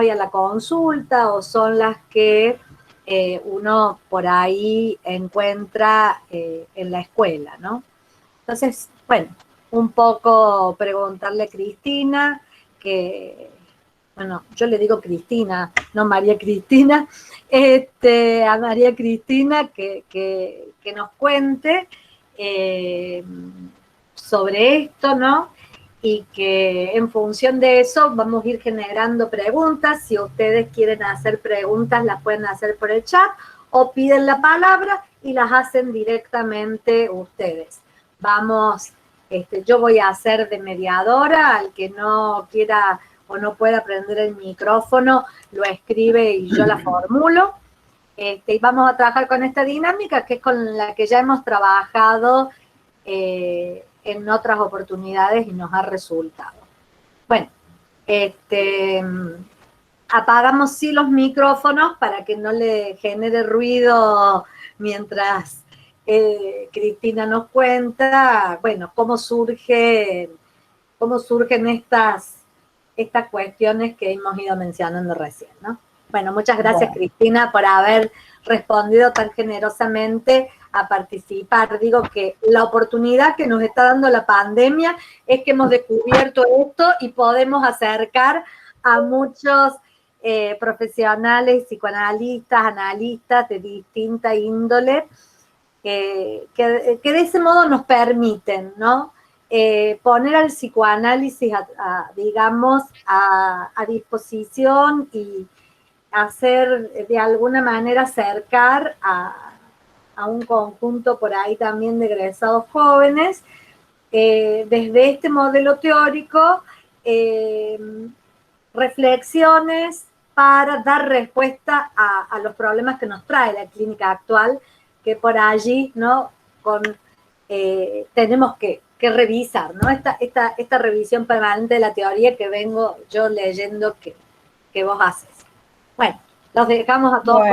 voy a la consulta o son las que uno por ahí encuentra en la escuela, ¿no? Entonces, bueno, un poco preguntarle a Cristina, que, bueno, yo le digo Cristina, no María Cristina, a María Cristina que nos cuente sobre esto, ¿no? Y que en función de eso vamos a ir generando preguntas. Si ustedes quieren hacer preguntas, las pueden hacer por el chat o piden la palabra y las hacen directamente ustedes. Vamos, yo voy a hacer de mediadora, al que no quiera o no pueda prender el micrófono, lo escribe y yo la formulo. Y vamos a trabajar con esta dinámica, que es con la que ya hemos trabajado en otras oportunidades y nos ha resultado. Bueno, apagamos sí los micrófonos para que no le genere ruido mientras Cristina nos cuenta, bueno, cómo surgen estas cuestiones que hemos ido mencionando recién, ¿no? Bueno, muchas gracias, Cristina, por haber respondido tan generosamente a participar. Digo que la oportunidad que nos está dando la pandemia es que hemos descubierto esto y podemos acercar a muchos profesionales, psicoanalistas, analistas de distinta índole, que de ese modo nos permiten, ¿no? Poner al psicoanálisis, digamos, a disposición y hacer, de alguna manera, acercar a un conjunto por ahí también de egresados jóvenes, desde este modelo teórico, reflexiones para dar respuesta a los problemas que nos trae la clínica actual, que por allí, ¿no? Tenemos que revisar, ¿no? Esta revisión permanente de la teoría que vengo yo leyendo que vos haces. Bueno, los dejamos a todos.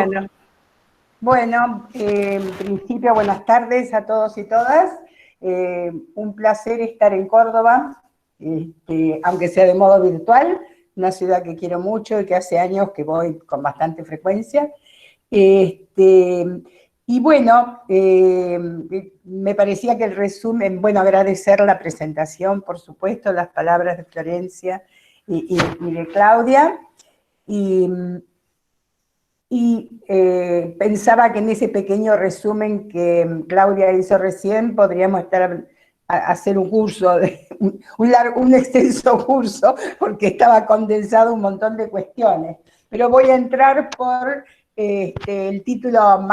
Bueno, en principio, buenas tardes a todos y todas. Un placer estar en Córdoba, aunque sea de modo virtual, una ciudad que quiero mucho y que hace años que voy con bastante frecuencia. Y bueno, me parecía que el resumen, bueno, agradecer la presentación, por supuesto, las palabras de Florencia y de Claudia, y pensaba que en ese pequeño resumen que Claudia hizo recién podríamos hacer un curso, un extenso curso, porque estaba condensado un montón de cuestiones. Pero voy a entrar por el título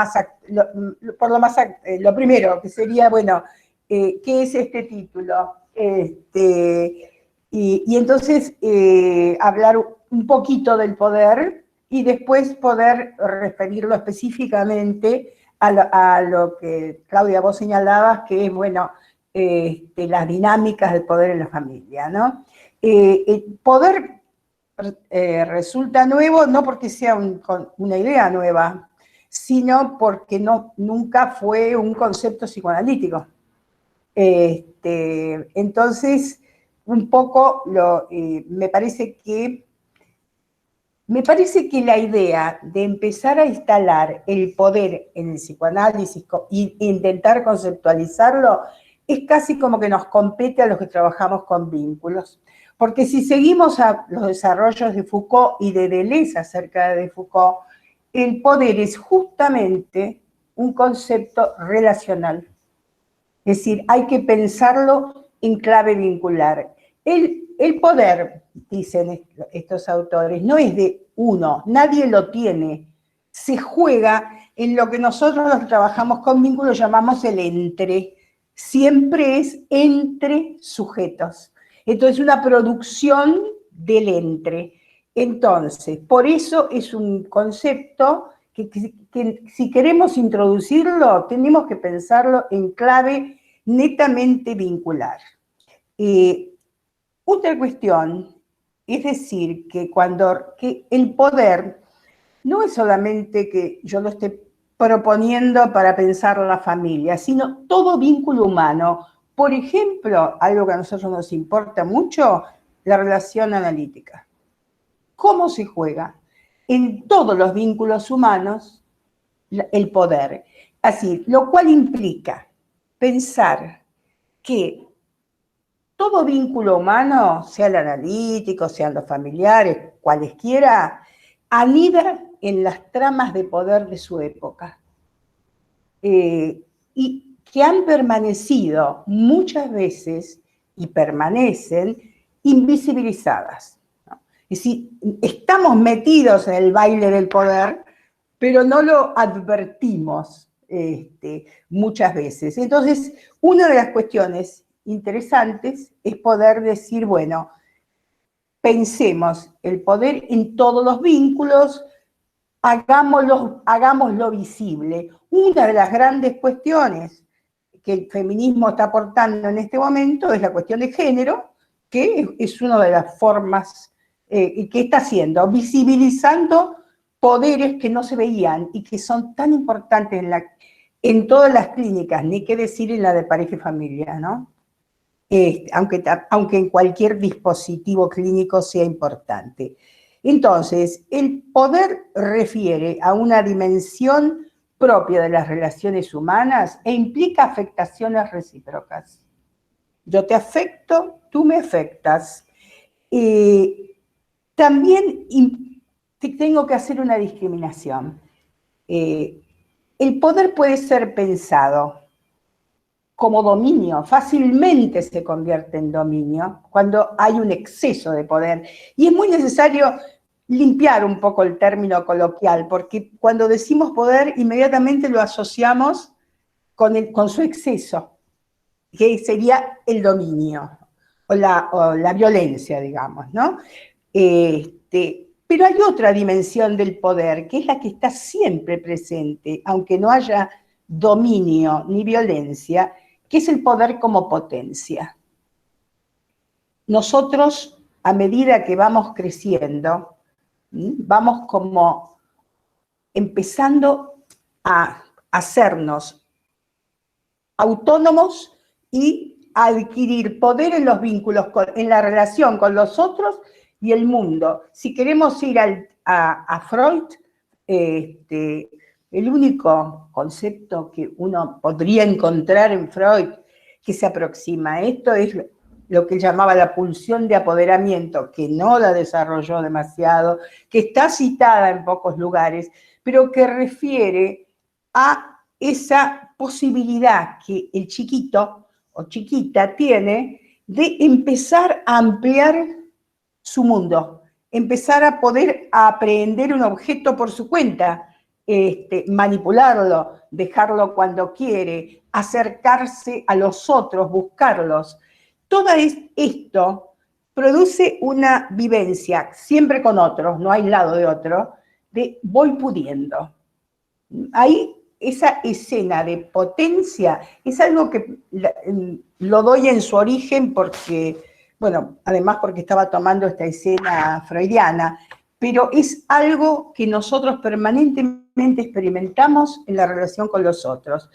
lo primero, que sería, bueno, ¿qué es este título? Y entonces hablar un poquito del poder, y después poder referirlo específicamente a lo que, Claudia, vos señalabas, que es, bueno, las dinámicas del poder en la familia, ¿no? El poder resulta nuevo no porque sea una idea nueva, sino porque nunca fue un concepto psicoanalítico. Entonces, un poco me parece que la idea de empezar a instalar el poder en el psicoanálisis e intentar conceptualizarlo es casi como que nos compete a los que trabajamos con vínculos. Porque si seguimos a los desarrollos de Foucault y de Deleuze acerca de Foucault, el poder es justamente un concepto relacional. Es decir, hay que pensarlo en clave vincular. El poder, dicen estos autores, no es de uno, nadie lo tiene. Se juega en lo que nosotros los que trabajamos con vínculos llamamos el entre. Siempre es entre sujetos. Entonces, una producción del entre. Entonces, por eso es un concepto que si queremos introducirlo, tenemos que pensarlo en clave netamente vincular. Otra cuestión es decir que que el poder no es solamente que yo lo esté proponiendo para pensar la familia, sino todo vínculo humano. Por ejemplo, algo que a nosotros nos importa mucho, la relación analítica. cómo se juega en todos los vínculos humanos el poder. Así, lo cual implica pensar que todo vínculo humano, sea el analítico, sean los familiares, cualesquiera, anida en las tramas de poder de su época. Y que han permanecido muchas veces y permanecen invisibilizadas, ¿no? Es decir, estamos metidos en el baile del poder, pero no lo advertimos muchas veces. Entonces, una de las cuestiones interesantes es poder decir, bueno, pensemos el poder en todos los vínculos, hagámoslo visible. Una de las grandes cuestiones que el feminismo está aportando en este momento es la cuestión de género, que es una de las formas que está haciendo, visibilizando poderes que no se veían y que son tan importantes en todas las clínicas, ni qué decir en la de pareja y familia, ¿no? Aunque en cualquier dispositivo clínico sea importante. Entonces, el poder refiere a una dimensión propia de las relaciones humanas e implica afectaciones recíprocas. Yo te afecto, tú me afectas. También tengo que hacer una discriminación. El poder puede ser pensado como dominio, fácilmente se convierte en dominio cuando hay un exceso de poder. Y es muy necesario limpiar un poco el término coloquial, porque cuando decimos poder, inmediatamente lo asociamos con su exceso, que sería el dominio, o la violencia, digamos, ¿no? Pero hay otra dimensión del poder, que es la que está siempre presente, aunque no haya dominio ni violencia, que es el poder como potencia. Nosotros, a medida que vamos creciendo, vamos como empezando a hacernos autónomos y a adquirir poder en los vínculos, en la relación con los otros y el mundo. Si queremos ir a Freud, el único concepto que uno podría encontrar en Freud que se aproxima a esto es lo que él llamaba la pulsión de apoderamiento, que no la desarrolló demasiado, que está citada en pocos lugares, pero que refiere a esa posibilidad que el chiquito o chiquita tiene de empezar a ampliar su mundo, empezar a poder aprehender un objeto por su cuenta, manipularlo, dejarlo cuando quiere, acercarse a los otros, buscarlos. Todo esto produce una vivencia, siempre con otros, no aislado de otro, de voy pudiendo. Ahí esa escena de potencia es algo que lo doy en su origen porque, bueno, además porque estaba tomando esta escena freudiana, pero es algo que nosotros permanentemente experimentamos en la relación con los otros,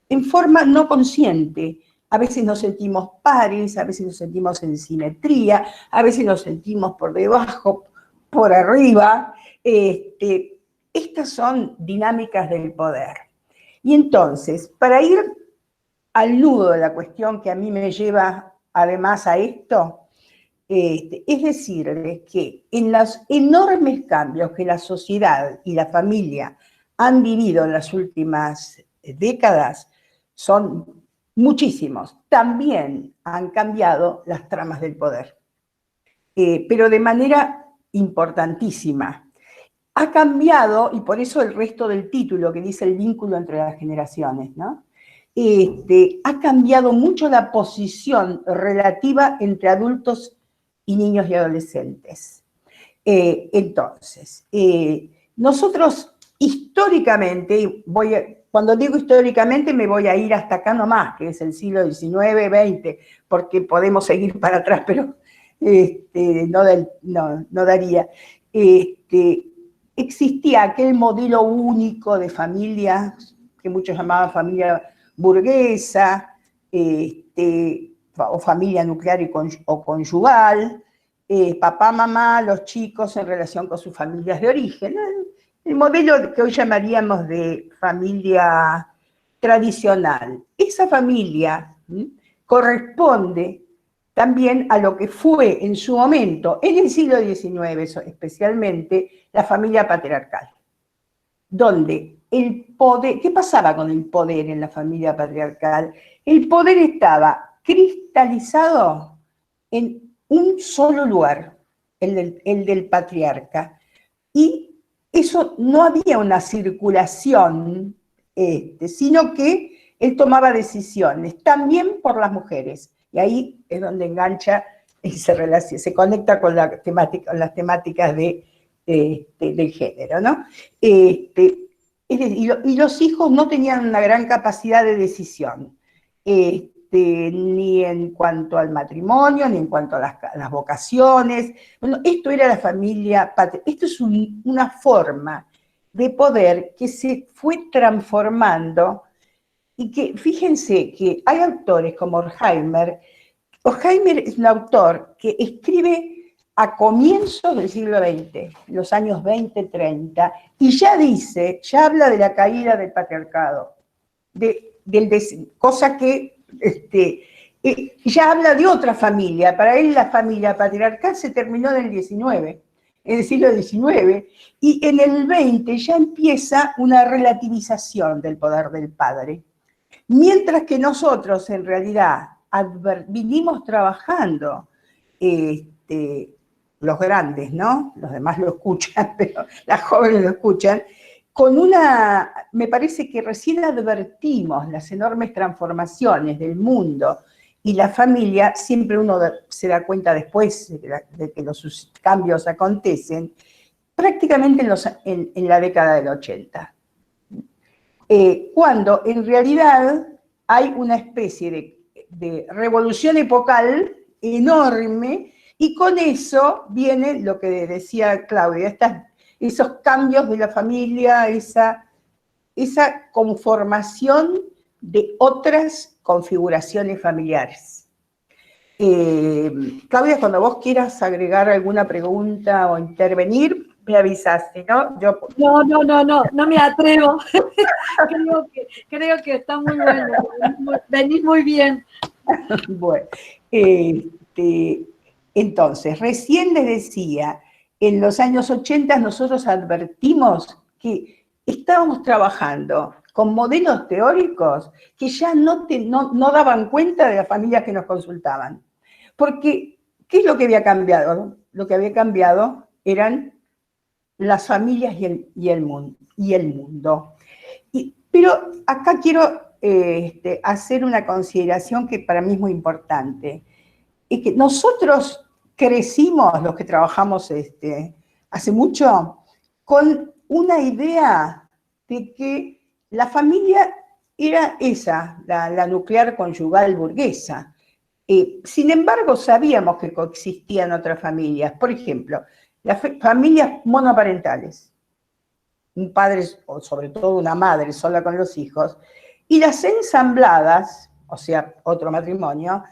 en forma no consciente. A veces nos sentimos pares, a veces nos sentimos en simetría, a veces nos sentimos por debajo, por arriba. Estas son dinámicas del poder. Y entonces, para ir al nudo de la cuestión que a mí me lleva además a esto, es decirles que en los enormes cambios que la sociedad y la familia han vivido en las últimas décadas, son muchísimos. También han cambiado las tramas del poder, pero de manera importantísima. Ha cambiado, y por eso el resto del título que dice el vínculo entre las generaciones, ¿no? Ha cambiado mucho la posición relativa entre adultos y niños y adolescentes. Entonces, nosotros históricamente, cuando digo históricamente me voy a ir hasta acá nomás, que es el siglo XIX, XX, porque podemos seguir para atrás, pero no daría. Existía aquel modelo único de familia, que muchos llamaban familia burguesa, o familia nuclear o conyugal, papá, mamá, los chicos en relación con sus familias de origen. El modelo que hoy llamaríamos de familia tradicional. Esa familia corresponde también a lo que fue en su momento, en el siglo XIX especialmente, la familia patriarcal, donde el poder, ¿qué pasaba con el poder en la familia patriarcal? El poder estaba cristalizado en un solo lugar, el del patriarca, y eso no había una circulación, sino que él tomaba decisiones, también por las mujeres, y ahí es donde engancha y se conecta con, con las temáticas del género, ¿no? Y los hijos no tenían una gran capacidad de decisión, ni en cuanto al matrimonio, ni en cuanto a las vocaciones. Bueno, esto era la familia, esto es una forma de poder que se fue transformando y que, fíjense que hay autores como Horkheimer. Horkheimer es un autor que escribe a comienzos del siglo XX, los años 20, 30, y ya habla de la caída del patriarcado, cosa que ya habla de otra familia. Para él la familia patriarcal se terminó en el XIX, en el siglo XIX, y en el XX ya empieza una relativización del poder del padre. Mientras que nosotros, en realidad, vinimos trabajando, los grandes, ¿no? Los demás lo escuchan, pero las jóvenes lo escuchan, me parece que recién advertimos las enormes transformaciones del mundo y la familia, siempre uno se da cuenta después de que los cambios acontecen, prácticamente en la década del 80. Cuando en realidad hay una especie de revolución epocal enorme, y con eso viene lo que decía Claudia, esos cambios de la familia, esa conformación de otras configuraciones familiares. Claudia, cuando vos quieras agregar alguna pregunta o intervenir, me avisás, si no, yo... No me atrevo. creo que está muy bueno, venís muy bien. Bueno, entonces, recién les decía, en los años 80 nosotros advertimos que estábamos trabajando con modelos teóricos que ya no daban cuenta de las familias que nos consultaban. Porque, ¿qué es lo que había cambiado? Lo que había cambiado eran las familias y el mundo. Pero acá quiero hacer una consideración que para mí es muy importante. Es que nosotros crecimos, los que trabajamos hace mucho, con una idea de que la familia era esa, la nuclear conyugal burguesa. Sin embargo, sabíamos que coexistían otras familias. Por ejemplo, las familias monoparentales, un padre o sobre todo una madre sola con los hijos, y las ensambladas, o sea, otro matrimonio,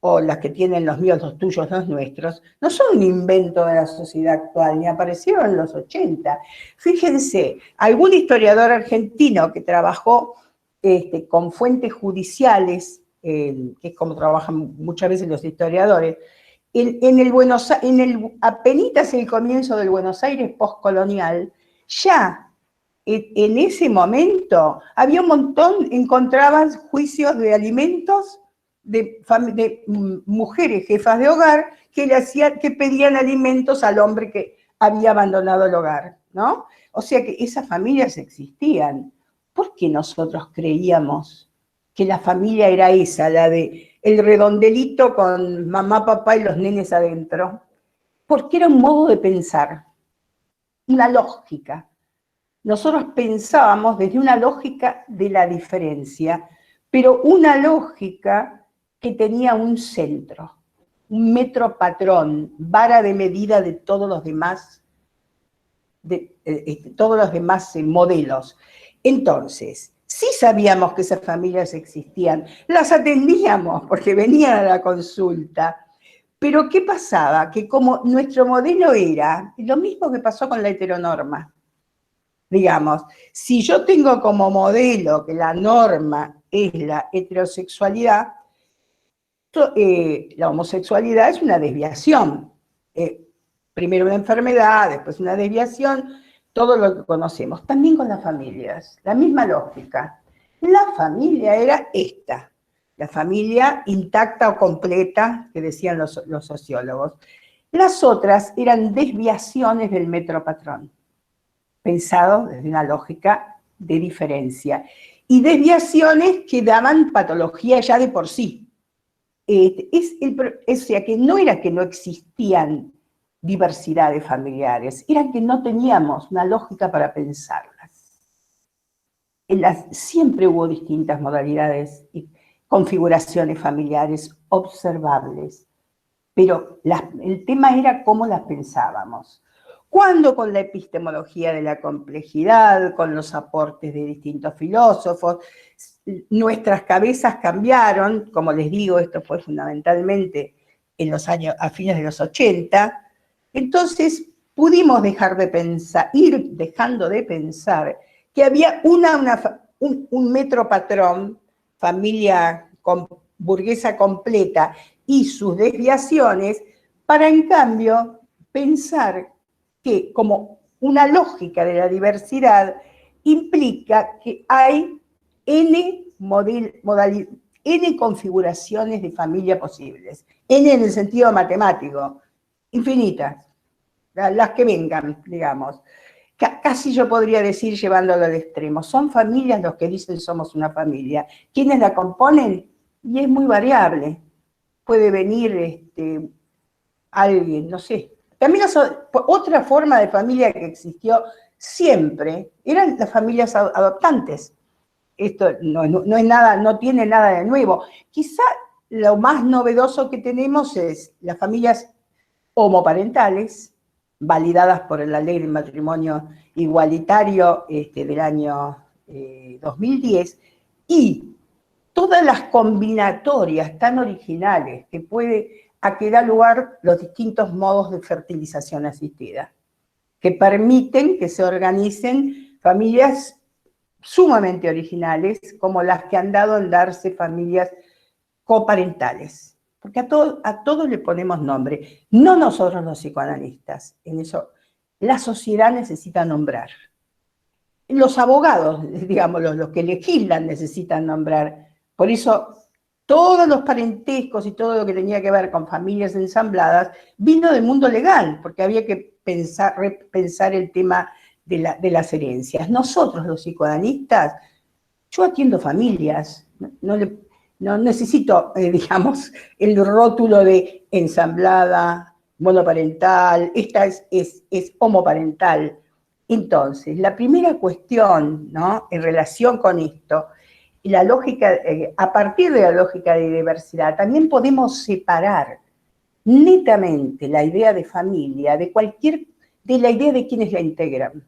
o las que tienen los míos, los tuyos, los nuestros, no son un invento de la sociedad actual, ni aparecieron en los 80. Fíjense, algún historiador argentino que trabajó con fuentes judiciales, que es como trabajan muchas veces los historiadores, apenitas el comienzo del Buenos Aires postcolonial, ya en ese momento había un montón, encontraban juicios de alimentos de mujeres jefas de hogar que pedían alimentos al hombre que había abandonado el hogar, ¿no? O sea que esas familias existían. ¿Por qué nosotros creíamos que la familia era esa, la de el redondelito con mamá, papá y los nenes adentro? Porque era un modo de pensar, una lógica. Nosotros pensábamos desde una lógica de la diferencia, pero una lógica que tenía un centro, un metro patrón, vara de medida de todos los demás, modelos. Entonces, sí sabíamos que esas familias existían, las atendíamos porque venían a la consulta, Pero ¿qué pasaba? Que como nuestro modelo era lo mismo que pasó con la heteronorma. Digamos, si yo tengo como modelo que la norma es la heterosexualidad, la homosexualidad es una desviación. Primero una enfermedad, después una desviación, todo lo que conocemos. También con las familias, la misma lógica. La familia era esta, la familia intacta o completa, que decían los sociólogos. Las otras eran desviaciones del metropatrón, pensado desde una lógica de diferencia. Y desviaciones que daban patología ya de por sí. O sea, que no era que no existían diversidades familiares, era que no teníamos una lógica para pensarlas. Siempre hubo distintas modalidades y configuraciones familiares observables, pero el tema era cómo las pensábamos. Cuando con la epistemología de la complejidad, con los aportes de distintos filósofos, nuestras cabezas cambiaron, como les digo, esto fue fundamentalmente en los años, a fines de los 80, entonces pudimos dejar de pensar, ir dejando de pensar que había un metropatrón, familia burguesa completa y sus desviaciones, para en cambio pensar que como una lógica de la diversidad implica que hay N configuraciones de familia posibles. N en el sentido matemático, infinitas, las que vengan, digamos. Casi yo podría decir, llevándolo al extremo, son familias los que dicen somos una familia. ¿Quiénes la componen? Y es muy variable. Puede venir alguien, no sé. También otra forma de familia que existió siempre eran las familias adoptantes. Esto no es nada, no tiene nada de nuevo. Quizá lo más novedoso que tenemos es las familias homoparentales, validadas por la ley del matrimonio igualitario del año 2010, y todas las combinatorias tan originales a que da lugar los distintos modos de fertilización asistida, que permiten que se organicen familias sumamente originales, como las que han dado en darse familias coparentales. Porque a todo le ponemos nombre, no nosotros los psicoanalistas, en eso la sociedad necesita nombrar. Los abogados, digamos, los que legislan necesitan nombrar. Por eso todos los parentescos y todo lo que tenía que ver con familias ensambladas vino del mundo legal, porque había que repensar el tema de las herencias. Nosotros, los psicoanalistas, yo atiendo familias, no necesito, digamos, el rótulo de ensamblada, monoparental, esta es homoparental. Entonces, la primera cuestión, ¿no?, en relación con esto, la lógica, a partir de la lógica de diversidad, también podemos separar netamente la idea de familia de la idea de quienes la integran,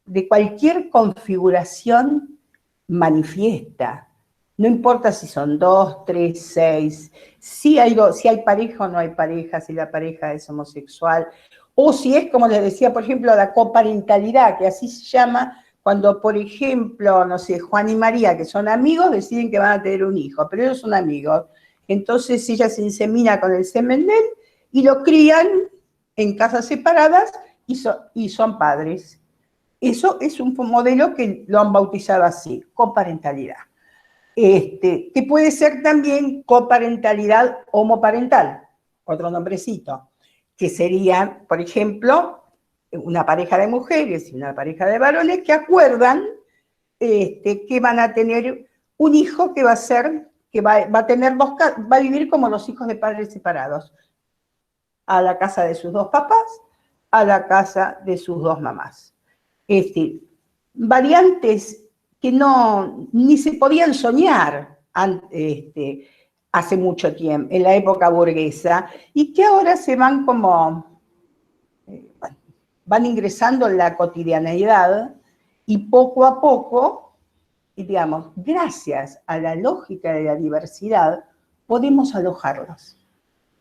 de cualquier configuración manifiesta. No importa si son 2, 3, 6, si hay pareja o no hay pareja, si la pareja es homosexual, o si es, como les decía, por ejemplo, la coparentalidad, que así se llama cuando, por ejemplo, no sé, Juan y María, que son amigos, deciden que van a tener un hijo, pero ellos son amigos. Entonces ella se insemina con el semen de él y lo crían en casas separadas y son padres. Eso es un modelo que lo han bautizado así, coparentalidad. Que puede ser también coparentalidad homoparental, otro nombrecito, que sería, por ejemplo, una pareja de mujeres y una pareja de varones que acuerdan que van a tener un hijo que va a vivir como los hijos de padres separados, a la casa de sus dos papás, a la casa de sus dos mamás. Variantes que ni se podían soñar hace mucho tiempo, en la época burguesa, y que ahora se van van ingresando en la cotidianeidad, y poco a poco, digamos, gracias a la lógica de la diversidad, podemos alojarlos.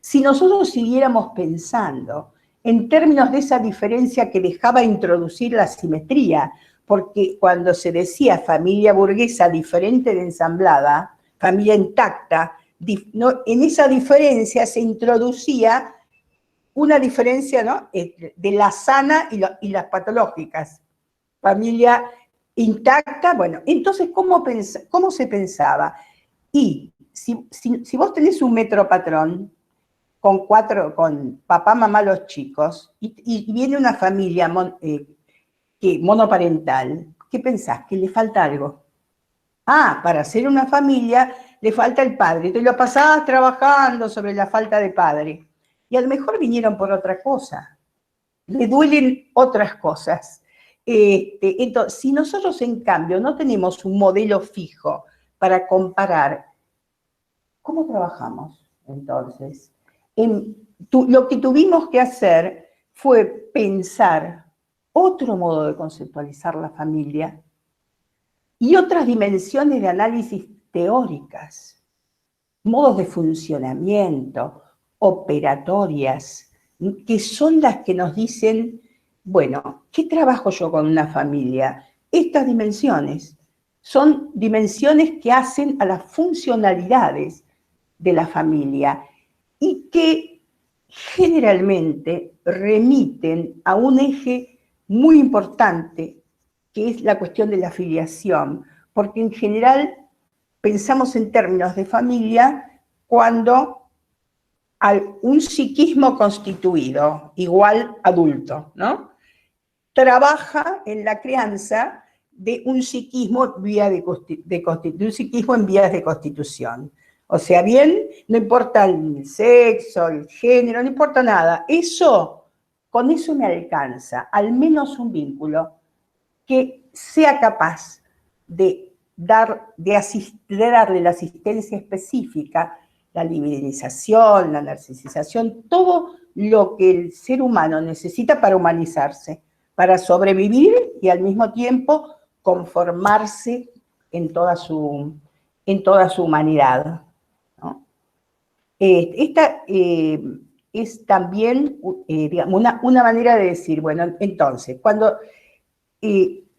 si nosotros siguiéramos pensando en términos de esa diferencia que dejaba introducir la simetría, porque cuando se decía familia burguesa diferente de ensamblada, familia intacta, en esa diferencia se introducía una diferencia, ¿no?, de la sana y las patológicas. Familia intacta, bueno, entonces, ¿cómo se pensaba? Y si vos tenés un metropatrón con papá, mamá, los chicos, y viene una familia monoparental, ¿qué pensás? Que le falta algo. Ah, para hacer una familia le falta el padre. Te lo pasabas trabajando sobre la falta de padre. Y a lo mejor vinieron por otra cosa. Le duelen otras cosas. Entonces, si nosotros, en cambio, no tenemos un modelo fijo para comparar, ¿cómo trabajamos entonces? Lo que tuvimos que hacer fue pensar otro modo de conceptualizar la familia y otras dimensiones de análisis teóricas, modos de funcionamiento, operatorias, que son las que nos dicen, bueno, ¿qué trabajo yo con una familia? Estas dimensiones son dimensiones que hacen a las funcionalidades de la familia y que generalmente remiten a un eje muy importante, que es la cuestión de la filiación, porque en general pensamos en términos de familia cuando hay un psiquismo constituido, igual adulto, ¿no?, trabaja en la crianza de un psiquismo, un psiquismo en vías de constitución. O sea, bien, no importa el sexo, el género, no importa nada. Con eso me alcanza, al menos un vínculo que sea capaz de darle la asistencia específica, la liberalización, la narcisización, todo lo que el ser humano necesita para humanizarse, para sobrevivir y al mismo tiempo conformarse en toda su humanidad, ¿no? Esta es también, digamos, una manera de decir, bueno, entonces,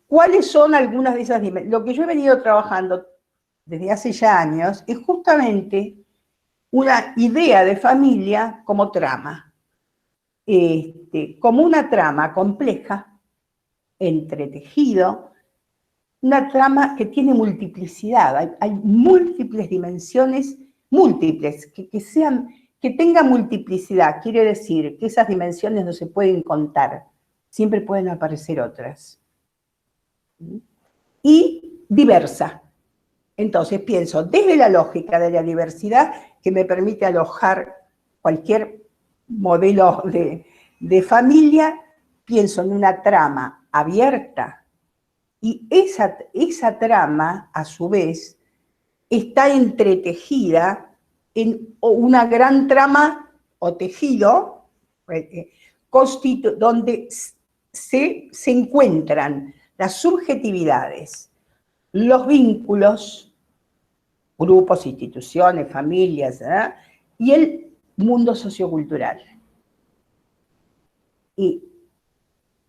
¿cuáles son algunas de esas dimensiones? Lo que yo he venido trabajando desde hace ya años es justamente una idea de familia como trama, como una trama compleja, entretejido, una trama que tiene multiplicidad, hay múltiples dimensiones, que tengan multiplicidad, quiere decir que esas dimensiones no se pueden contar, siempre pueden aparecer otras. Y diversa. Entonces pienso desde la lógica de la diversidad, que me permite alojar cualquier modelo de familia, pienso en una trama abierta, y esa trama, a su vez, está entretejida en una gran trama o tejido, donde se encuentran las subjetividades, los vínculos, grupos, instituciones, familias, y el mundo sociocultural. Y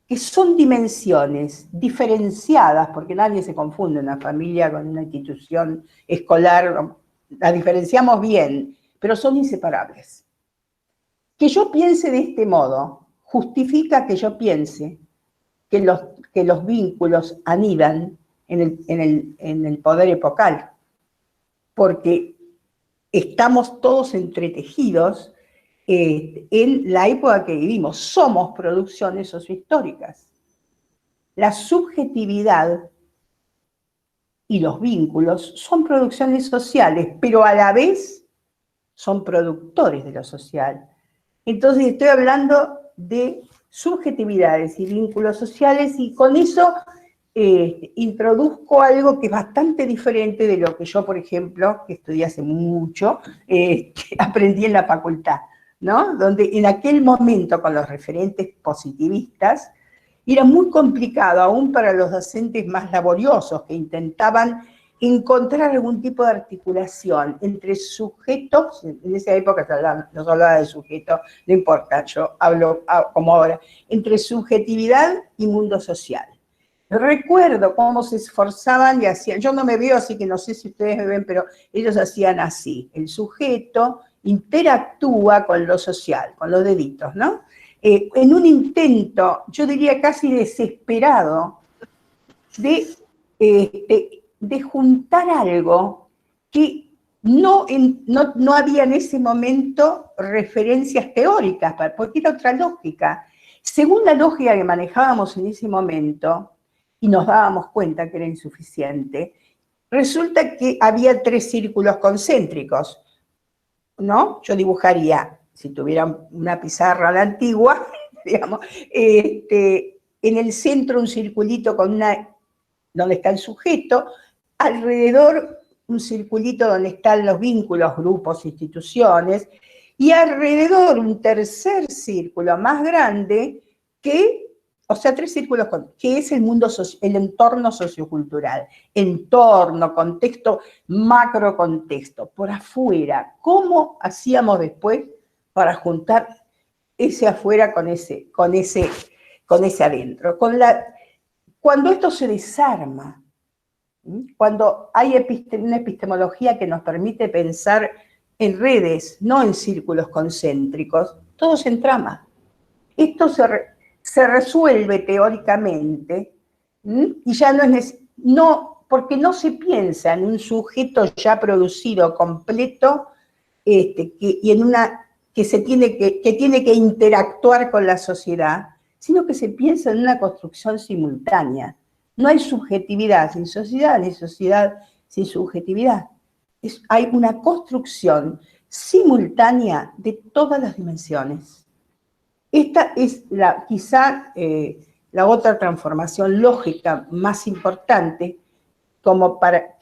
que son dimensiones diferenciadas, porque nadie se confunde una familia con una institución escolar, la diferenciamos bien, pero son inseparables. Que yo piense de este modo justifica que yo piense que los vínculos anidan en el poder epocal, porque estamos todos entretejidos en la época que vivimos. Somos producciones sociohistóricas. La subjetividad y los vínculos son producciones sociales, pero a la vez son productores de lo social. Entonces estoy hablando de subjetividades y vínculos sociales, y con eso introduzco algo que es bastante diferente de lo que yo, por ejemplo, que estudié hace mucho, aprendí en la facultad, ¿no? Donde en aquel momento, con los referentes positivistas, era muy complicado, aún para los docentes más laboriosos, que intentaban encontrar algún tipo de articulación entre sujetos, en esa época no se hablaba de sujetos, no importa, yo hablo como ahora, entre subjetividad y mundo social. Recuerdo cómo se esforzaban y hacían, yo no me veo así que no sé si ustedes me ven, pero ellos hacían así, el sujeto interactúa con lo social, con los deditos, ¿no? En un intento, yo diría casi desesperado, de juntar algo que no había en ese momento referencias teóricas, porque era otra lógica. Según la lógica que manejábamos en ese momento, y nos dábamos cuenta que era insuficiente, resulta que había 3 círculos concéntricos, ¿no? Yo dibujaría, si tuviera una pizarra a la antigua, digamos, en el centro un circulito con donde está el sujeto, alrededor un circulito donde están los vínculos, grupos, instituciones, y alrededor un tercer círculo más grande o sea, 3 círculos, que es el mundo, el entorno sociocultural, entorno, contexto, macro contexto, por afuera. ¿Cómo hacíamos después para juntar ese afuera con ese adentro? Cuando esto se desarma, cuando hay una epistemología que nos permite pensar en redes, no en círculos concéntricos, todo se entrama. Esto se resuelve teóricamente, y ya porque no se piensa en un sujeto ya producido, completo, que tiene que interactuar con la sociedad, sino que se piensa en una construcción simultánea. No hay subjetividad sin sociedad, ni sociedad sin subjetividad. Hay una construcción simultánea de todas las dimensiones. Esta es quizá la otra transformación lógica más importante, como para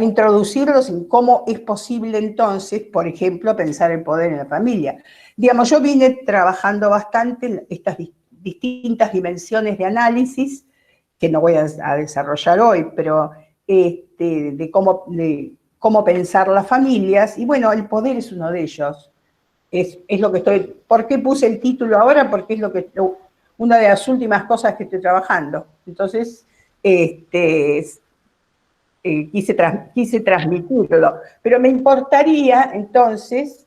introducirlos en cómo es posible entonces, por ejemplo, pensar el poder en la familia. Digamos, yo vine trabajando bastante en estas distintas dimensiones de análisis, que no voy a desarrollar hoy, pero de cómo pensar las familias, y bueno, el poder es uno de ellos. Es lo que ¿por qué puse el título ahora? Porque es una de las últimas cosas que estoy trabajando. Entonces, quise transmitirlo. Pero me importaría, entonces,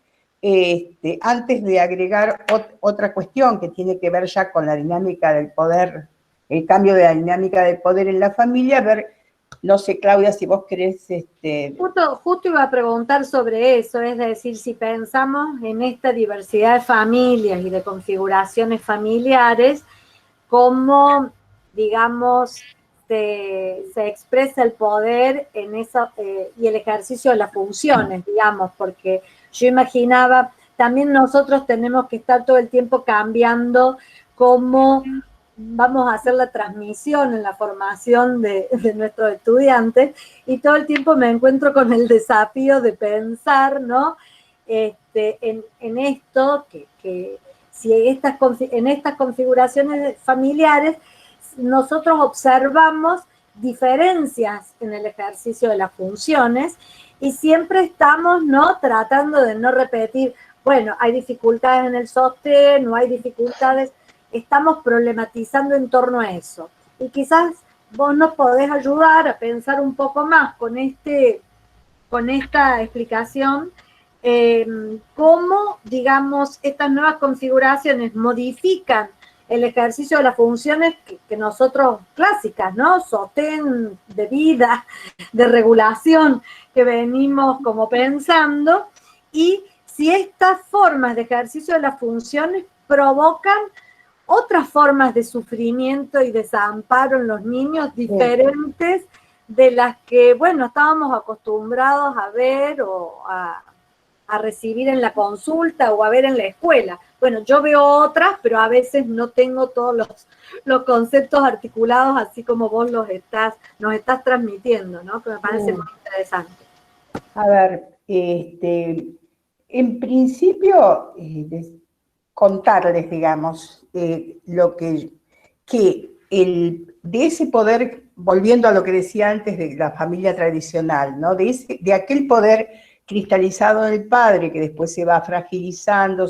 antes de agregar otra cuestión que tiene que ver ya con la dinámica del poder, el cambio de la dinámica del poder en la familia, ver, no sé, Claudia, si vos querés... Justo iba a preguntar sobre eso, es decir, si pensamos en esta diversidad de familias y de configuraciones familiares, cómo, digamos, se expresa el poder en eso, y el ejercicio de las funciones, digamos, porque yo imaginaba, también nosotros tenemos que estar todo el tiempo cambiando cómo vamos a hacer la transmisión en la formación de nuestros estudiantes, y todo el tiempo me encuentro con el desafío de pensar, ¿no? En esto, que si en estas configuraciones familiares nosotros observamos diferencias en el ejercicio de las funciones, y siempre estamos, ¿no?, tratando de no repetir, bueno, hay dificultades en el sostén, no hay dificultades, estamos problematizando en torno a eso. Y quizás vos nos podés ayudar a pensar un poco más con esta explicación, cómo, digamos, estas nuevas configuraciones modifican el ejercicio de las funciones que nosotros clásicas, ¿no? Sostén de vida, de regulación, que venimos como pensando, y si estas formas de ejercicio de las funciones provocan otras formas de sufrimiento y desamparo en los niños diferentes de las que, bueno, estábamos acostumbrados a ver o a recibir en la consulta o a ver en la escuela. Bueno, yo veo otras, pero a veces no tengo todos los conceptos articulados así como vos nos estás transmitiendo, ¿no? Que me parece muy interesante. A ver, en principio, contarles, digamos, de ese poder volviendo a lo que decía antes de la familia tradicional, ¿no? De aquel poder cristalizado del padre que después se va fragilizando,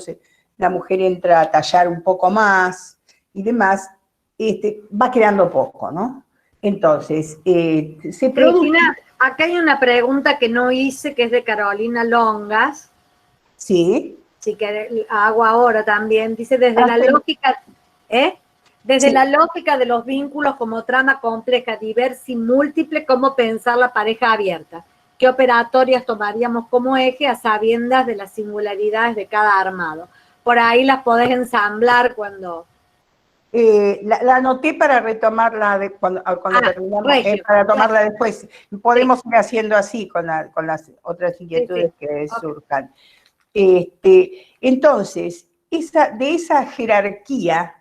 la mujer entra a tallar un poco más y demás, va quedando poco, ¿no? Entonces, se produce... Cristina, acá hay una pregunta que no hice, que es de Carolina Longas. Sí. Sí, que hago ahora también. Dice, desde la Sí. lógica, Desde Sí. la lógica de los vínculos como trama compleja, diversa y múltiple, ¿cómo pensar la pareja abierta? ¿Qué operatorias tomaríamos como eje a sabiendas de las singularidades de cada armado? Por ahí las podés ensamblar cuando... La anoté para retomarla cuando terminamos, regio, para tomarla claro. después. Podemos ir haciendo así con las otras inquietudes Sí. que Okay. surjan. Entonces, de esa jerarquía,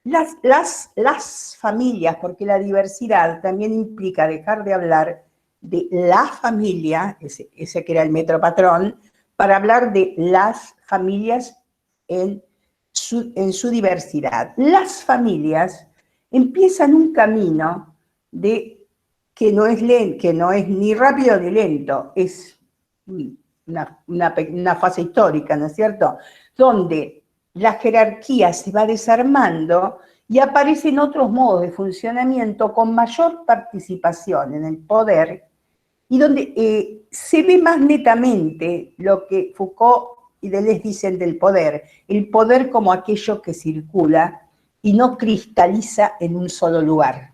las familias, porque la diversidad también implica dejar de hablar de la familia, ese que era el metropatrón, para hablar de las familias en su diversidad. Las familias empiezan un camino que no es ni rápido ni lento, es una fase histórica, ¿no es cierto?, donde la jerarquía se va desarmando y aparecen otros modos de funcionamiento con mayor participación en el poder y donde se ve más netamente lo que Foucault y Deleuze dicen del poder, el poder como aquello que circula y no cristaliza en un solo lugar,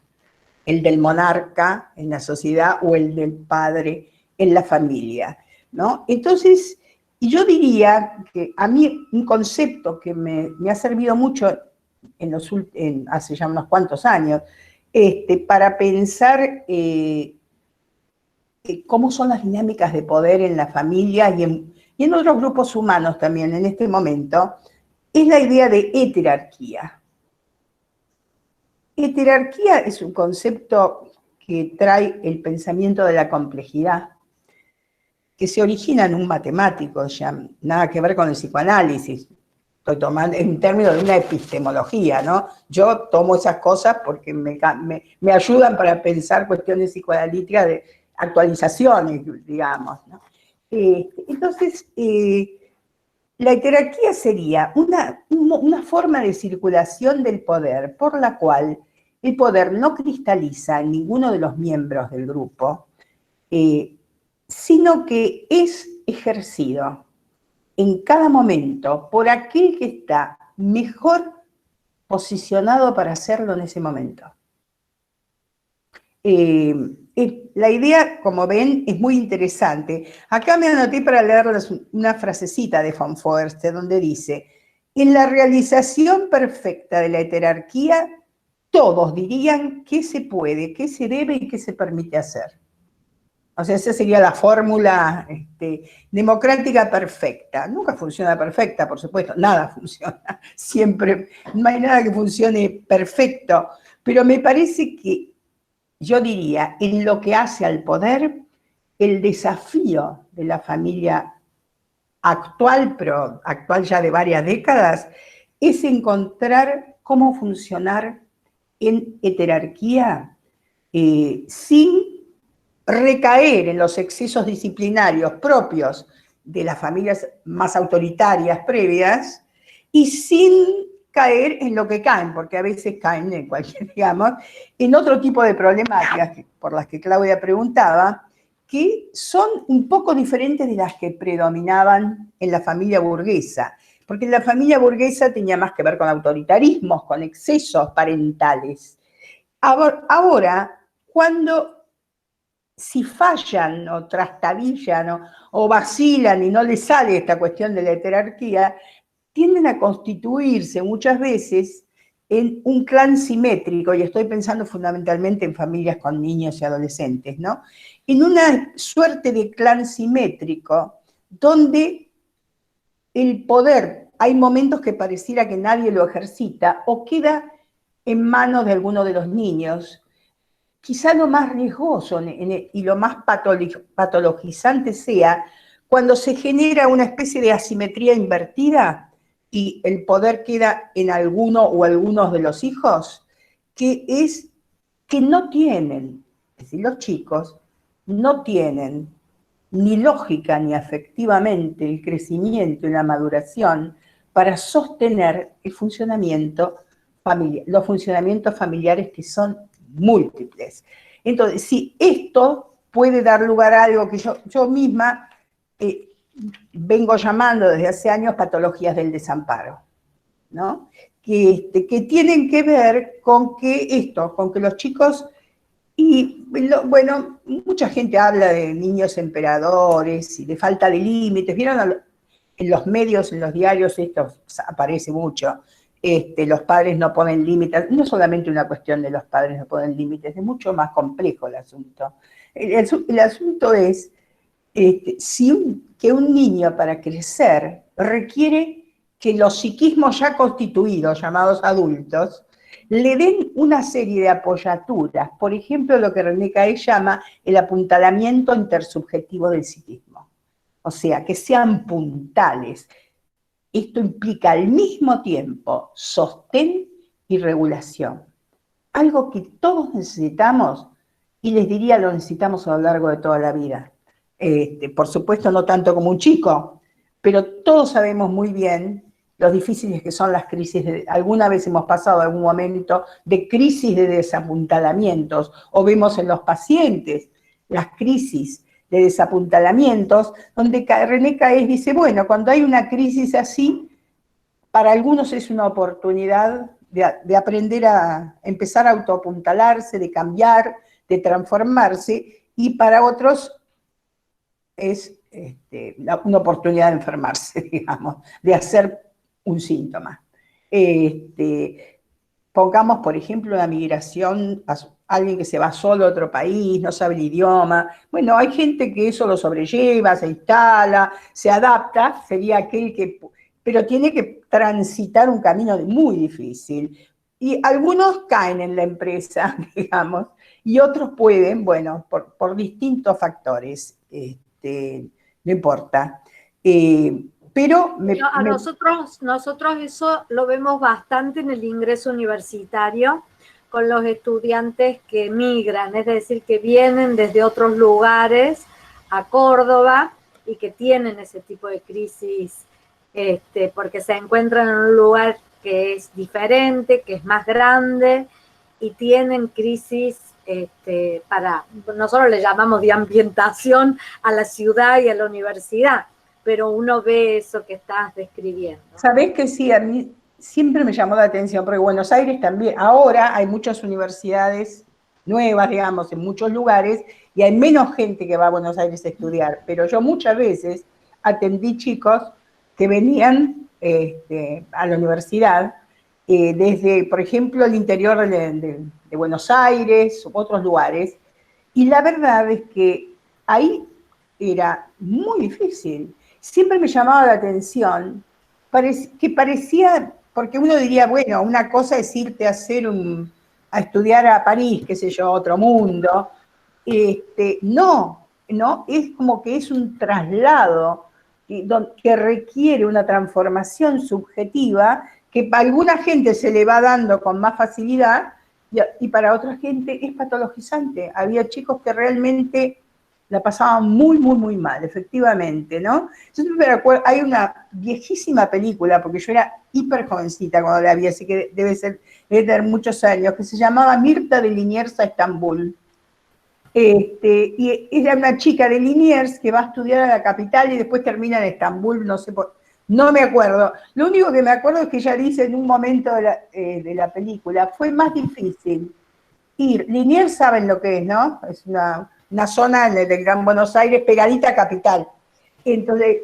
el del monarca en la sociedad o el del padre en la familia, ¿no? Entonces, yo diría que a mí un concepto que me ha servido mucho hace ya unos cuantos años, para pensar cómo son las dinámicas de poder en la familia y en otros grupos humanos también en este momento, es la idea de heterarquía. Heterarquía es un concepto que trae el pensamiento de la complejidad, que se origina en un matemático, ya nada que ver con el psicoanálisis. Estoy tomando en términos de una epistemología, ¿no? Yo tomo esas cosas porque me ayudan para pensar cuestiones psicoanalíticas de actualizaciones, digamos, ¿no? Entonces, la heterarquía sería una forma de circulación del poder por la cual el poder no cristaliza en ninguno de los miembros del grupo, sino que es ejercido en cada momento por aquel que está mejor posicionado para hacerlo en ese momento. La idea, como ven, es muy interesante. Acá me anoté para leerles una frasecita de von Foerster donde dice: en la realización perfecta de la heterarquía, todos dirían qué se puede, qué se debe y qué se permite hacer. O sea, esa sería la fórmula democrática perfecta. Nunca funciona perfecta, por supuesto, nada funciona. Siempre, no hay nada que funcione perfecto. Pero me parece que, yo diría, en lo que hace al poder, el desafío de la familia actual, pero actual ya de varias décadas, es encontrar cómo funcionar en heterarquía sin recaer en los excesos disciplinarios propios de las familias más autoritarias previas y sin caer en lo que caen, porque a veces caen en cualquier, digamos, en otro tipo de problemáticas por las que Claudia preguntaba, que son un poco diferentes de las que predominaban en la familia burguesa, porque en la familia burguesa tenía más que ver con autoritarismos, con excesos parentales. Ahora, si fallan o trastabillan o vacilan y no les sale esta cuestión de la heterarquía, tienden a constituirse muchas veces en un clan simétrico, y estoy pensando fundamentalmente en familias con niños y adolescentes, ¿no? En una suerte de clan simétrico donde el poder, hay momentos que pareciera que nadie lo ejercita o queda en manos de alguno de los niños. Quizá lo más riesgoso y lo más patologizante sea cuando se genera una especie de asimetría invertida y el poder queda en alguno o algunos de los hijos, que es que no tienen, es decir, los chicos no tienen ni lógica ni afectivamente el crecimiento y la maduración para sostener el funcionamiento familiar, los funcionamientos familiares que son múltiples. Entonces, si esto puede dar lugar a algo que yo misma vengo llamando desde hace años patologías del desamparo, ¿no? Que tienen que ver con con que los chicos, bueno, mucha gente habla de niños emperadores y de falta de límites. ¿Vieron? En los medios, en los diarios, esto aparece mucho. Los padres no ponen límites. No es solamente una cuestión de los padres no ponen límites, es mucho más complejo el asunto. El asunto es que un niño para crecer requiere que los psiquismos ya constituidos, llamados adultos, le den una serie de apoyaturas. Por ejemplo, lo que René Caé llama el apuntalamiento intersubjetivo del psiquismo. O sea, que sean puntales. Esto implica al mismo tiempo sostén y regulación. Algo que todos necesitamos, y les diría lo necesitamos a lo largo de toda la vida. Por supuesto, no tanto como un chico, pero todos sabemos muy bien lo difíciles que son las crisis. Alguna vez hemos pasado algún momento de crisis de desapuntalamientos, o vemos en los pacientes las crisis de desapuntalamientos, donde René Caés dice, bueno, cuando hay una crisis así, para algunos es una oportunidad de aprender a empezar a autoapuntalarse, de cambiar, de transformarse, y para otros es una oportunidad de enfermarse, digamos, de hacer un síntoma. Pongamos, por ejemplo, una migración, alguien que se va solo a otro país, no sabe el idioma. Bueno, hay gente que eso lo sobrelleva, se instala, se adapta, sería aquel que... Pero tiene que transitar un camino muy difícil. Y algunos caen en la empresa, digamos, y otros pueden, bueno, por distintos factores, no importa. Pero nosotros eso lo vemos bastante en el ingreso universitario con los estudiantes que migran, es decir, que vienen desde otros lugares a Córdoba y que tienen ese tipo de crisis, porque se encuentran en un lugar que es diferente, que es más grande, y tienen crisis nosotros le llamamos de ambientación a la ciudad y a la universidad, pero uno ve eso que estás describiendo. Sabés que sí, a mí siempre me llamó la atención, porque Buenos Aires también, ahora hay muchas universidades nuevas, digamos, en muchos lugares, y hay menos gente que va a Buenos Aires a estudiar, pero yo muchas veces atendí chicos que venían a la universidad desde, por ejemplo, el interior de Buenos Aires, u otros lugares, y la verdad es que ahí era muy difícil. Siempre me llamaba la atención que parecía, porque uno diría, bueno, una cosa es irte a a estudiar a París, qué sé yo, otro mundo. No, es como que es un traslado que requiere una transformación subjetiva que para alguna gente se le va dando con más facilidad y para otra gente es patologizante. Había chicos que realmente la pasaban muy, muy, muy mal, efectivamente, ¿no? Yo me recuerdo, hay una viejísima película, porque yo era hiper jovencita cuando la vi, así que debe tener muchos años, que se llamaba Mirta de Liniers a Estambul. Y era una chica de Liniers que va a estudiar a la capital y después termina en Estambul, no me acuerdo. Lo único que me acuerdo es que ella dice en un momento de la película, fue más difícil ir. Liniers saben lo que es, ¿no? Es una zona del Gran Buenos Aires pegadita a capital. Entonces,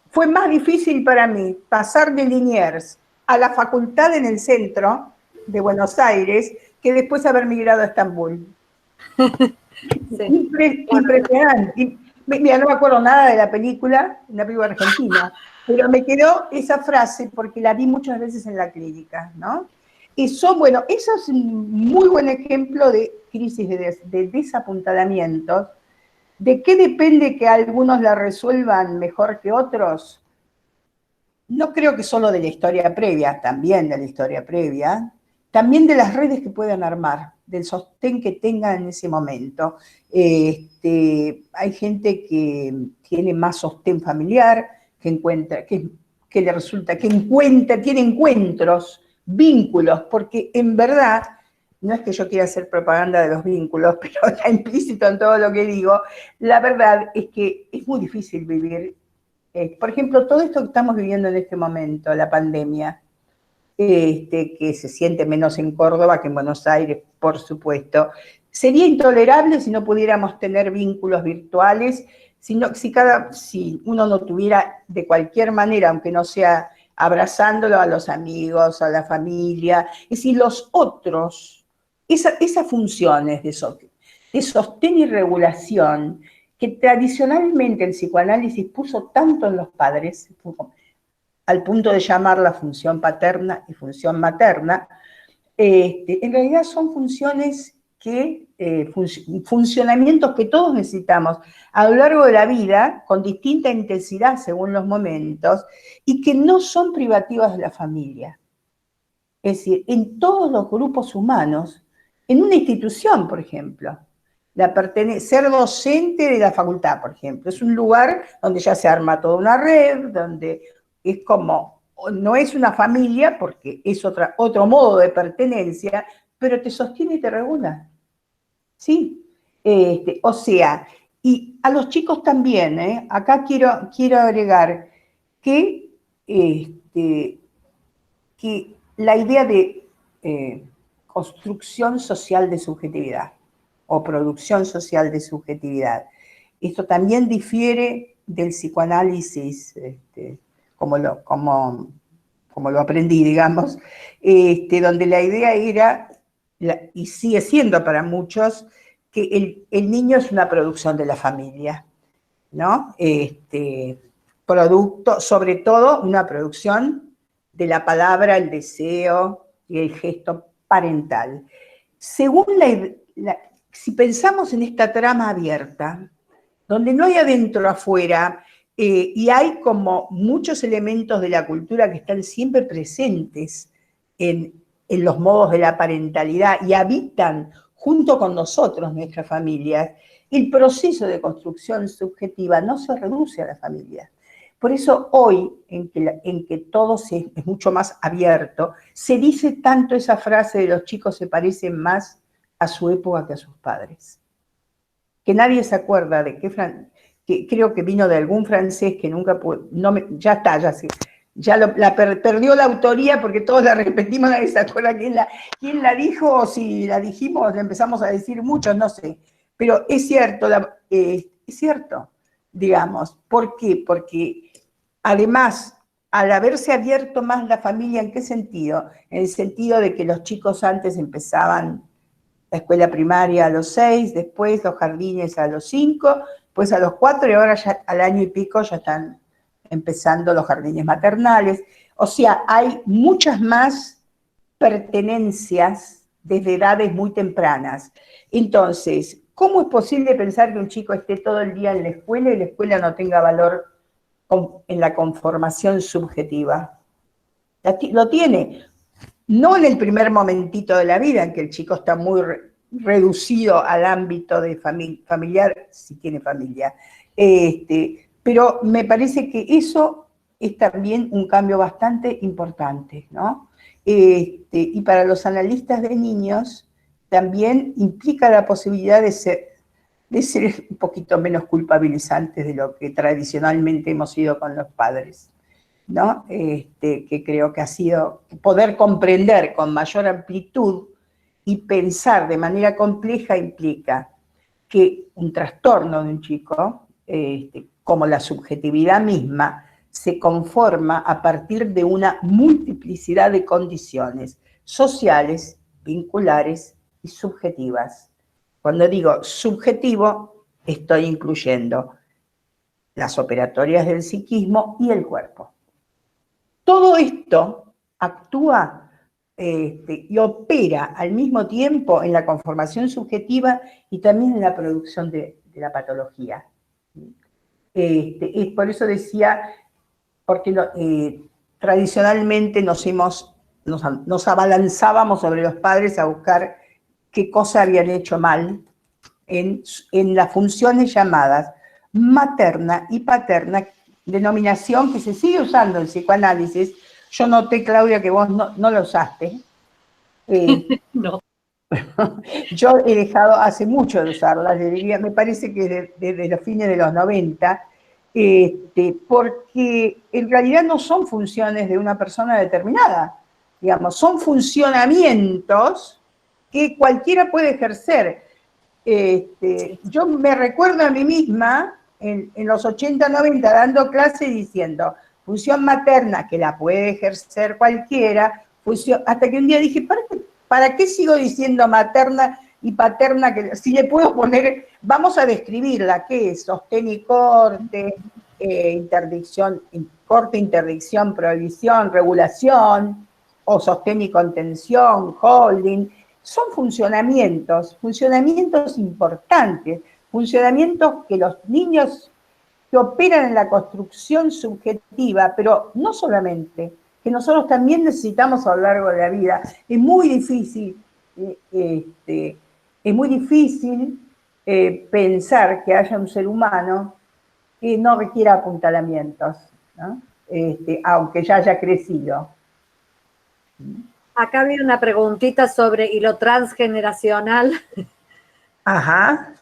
fue más difícil para mí pasar de Liniers a la facultad en el centro de Buenos Aires que después haber migrado a Estambul. Sí. Impresionante. Mira, no me acuerdo nada de la película, una película argentina, pero me quedó esa frase porque la vi muchas veces en la clínica, ¿no? Eso es un muy buen ejemplo de crisis de desapuntalamientos. ¿De qué depende que algunos la resuelvan mejor que otros? No creo que solo de la historia previa, también de la historia previa, también de las redes que puedan armar, del sostén que tengan en ese momento. Hay gente que tiene más sostén familiar, que encuentra, que le resulta, que encuentra, tiene encuentros, vínculos, porque en verdad, no es que yo quiera hacer propaganda de los vínculos, pero está implícito en todo lo que digo, la verdad es que es muy difícil vivir. Por ejemplo, todo esto que estamos viviendo en este momento, la pandemia, que se siente menos en Córdoba que en Buenos Aires, por supuesto, sería intolerable si no pudiéramos tener vínculos virtuales, si uno no tuviera de cualquier manera, aunque no sea abrazándolo a los amigos, a la familia, es decir, los otros, esas funciones de sostén y regulación que tradicionalmente el psicoanálisis puso tanto en los padres, al punto de llamar la función paterna y función materna, en realidad son funciones que, funcionamientos que todos necesitamos a lo largo de la vida, con distinta intensidad según los momentos, y que no son privativas de la familia. Es decir, en todos los grupos humanos, en una institución, por ejemplo, ser docente de la facultad, por ejemplo, es un lugar donde ya se arma toda una red, donde es como, no es una familia, porque es otro modo de pertenencia, pero te sostiene y te regula. ¿Sí? O sea, y a los chicos también, acá quiero agregar que, que la idea de construcción social de subjetividad o producción social de subjetividad, esto también difiere del psicoanálisis, como lo aprendí, digamos, donde la idea era, y sigue siendo para muchos, que el niño es una producción de la familia, ¿no? Producto, sobre todo una producción de la palabra, el deseo y el gesto parental. Según si pensamos en esta trama abierta, donde no hay adentro afuera, y hay como muchos elementos de la cultura que están siempre presentes en los modos de la parentalidad y habitan junto con nosotros, nuestras familias, el proceso de construcción subjetiva no se reduce a la familia. Por eso hoy, en que todo es mucho más abierto, se dice tanto esa frase de los chicos se parecen más a su época que a sus padres. Que nadie se acuerda de que creo que vino de algún francés que nunca pudo, ya está, perdió la autoría porque todos la repetimos, nadie se acuerda quién la dijo, o si la dijimos, la empezamos a decir muchos, no sé. Pero es cierto, digamos. ¿Por qué? Porque además, al haberse abierto más la familia, ¿en qué sentido? En el sentido de que los chicos antes empezaban la escuela primaria a los 6, después los jardines a los 5, pues a los 4 y ahora ya al año y pico ya están empezando los jardines maternales. O sea, hay muchas más pertenencias desde edades muy tempranas. Entonces, ¿cómo es posible pensar que un chico esté todo el día en la escuela y la escuela no tenga valor en la conformación subjetiva? Lo tiene. No en el primer momentito de la vida, en que el chico está muy reducido al ámbito de familiar, si tiene familia. Pero me parece que eso es también un cambio bastante importante, ¿no? Y para los analistas de niños también implica la posibilidad de ser un poquito menos culpabilizantes de lo que tradicionalmente hemos sido con los padres, ¿no? Que creo que ha sido poder comprender con mayor amplitud y pensar de manera compleja implica que un trastorno de un chico, como la subjetividad misma, se conforma a partir de una multiplicidad de condiciones sociales, vinculares y subjetivas. Cuando digo subjetivo, estoy incluyendo las operatorias del psiquismo y el cuerpo. Todo esto actúa y opera al mismo tiempo en la conformación subjetiva y también en la producción de la patología. Por eso decía, porque tradicionalmente nos abalanzábamos sobre los padres a buscar qué cosa habían hecho mal en las funciones llamadas materna y paterna, denominación que se sigue usando en psicoanálisis. Yo noté, Claudia, que vos no la usaste. No. Yo he dejado hace mucho de usarla, me parece que desde los fines de los 90, porque en realidad no son funciones de una persona determinada, digamos, son funcionamientos que cualquiera puede ejercer. Yo me recuerdo a mí misma en los 80, 90 dando clase diciendo función materna que la puede ejercer cualquiera, hasta que un día dije, ¿para qué sigo diciendo materna y paterna? Que si le puedo poner, vamos a describirla, ¿qué es? Sostén y corte, interdicción, corte, interdicción, prohibición, regulación, o sostén y contención, holding. Son funcionamientos importantes, funcionamientos que los niños que operan en la construcción subjetiva, pero no solamente, que nosotros también necesitamos a lo largo de la vida. Es muy difícil, pensar que haya un ser humano que no requiera apuntalamientos, ¿no? Aunque ya haya crecido. Acá había una preguntita sobre y lo transgeneracional. Ajá.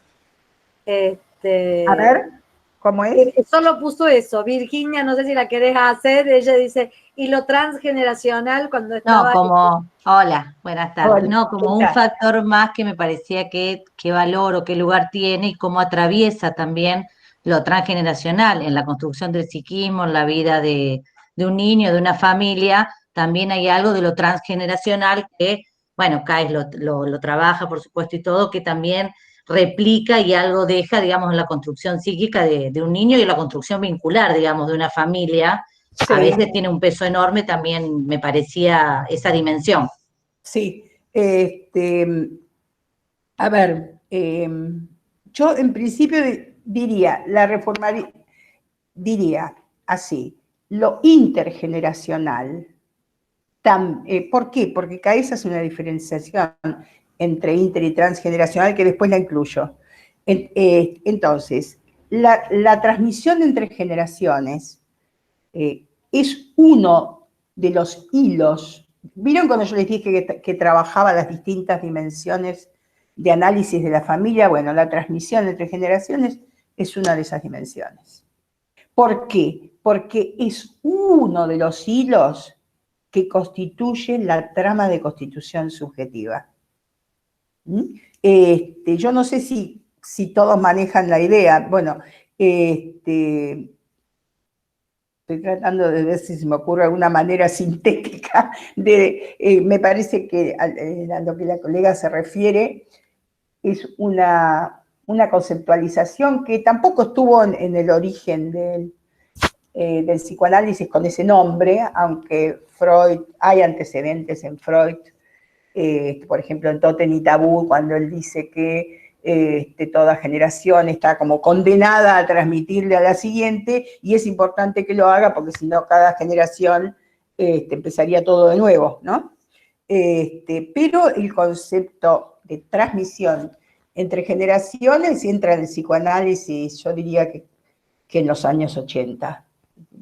A ver, ¿cómo es? Solo puso eso. Virginia, no sé si la querés hacer. Ella dice, y lo transgeneracional cuando estaba... Hola, buenas tardes. Hola, No, como un factor más que me parecía que valoro, qué lugar tiene y cómo atraviesa también lo transgeneracional en la construcción del psiquismo, en la vida de un niño, de una familia. También hay algo de lo transgeneracional que, bueno, Kais lo trabaja, por supuesto, y todo, que también replica y algo deja, digamos, en la construcción psíquica de un niño y en la construcción vincular, digamos, de una familia. Sí. A veces tiene un peso enorme, también me parecía esa dimensión. Sí, a ver, yo en principio diría así, lo intergeneracional. ¿Por qué? Porque acá esa es una diferenciación entre inter y transgeneracional que después la incluyo. Entonces, la transmisión entre generaciones es uno de los hilos. ¿Vieron cuando yo les dije que trabajaba las distintas dimensiones de análisis de la familia? Bueno, la transmisión entre generaciones es una de esas dimensiones. ¿Por qué? Porque es uno de los hilos que constituye la trama de constitución subjetiva. Yo no sé si todos manejan la idea. Bueno, estoy tratando de ver si se me ocurre alguna manera sintética me parece que a lo que la colega se refiere es una conceptualización que tampoco estuvo en el origen del psicoanálisis con ese nombre, aunque hay antecedentes en Freud, por ejemplo en Totem y Tabú, cuando él dice que toda generación está como condenada a transmitirle a la siguiente, y es importante que lo haga porque si no cada generación empezaría todo de nuevo, ¿no? Pero el concepto de transmisión entre generaciones entra en el psicoanálisis, yo diría que en los años 80,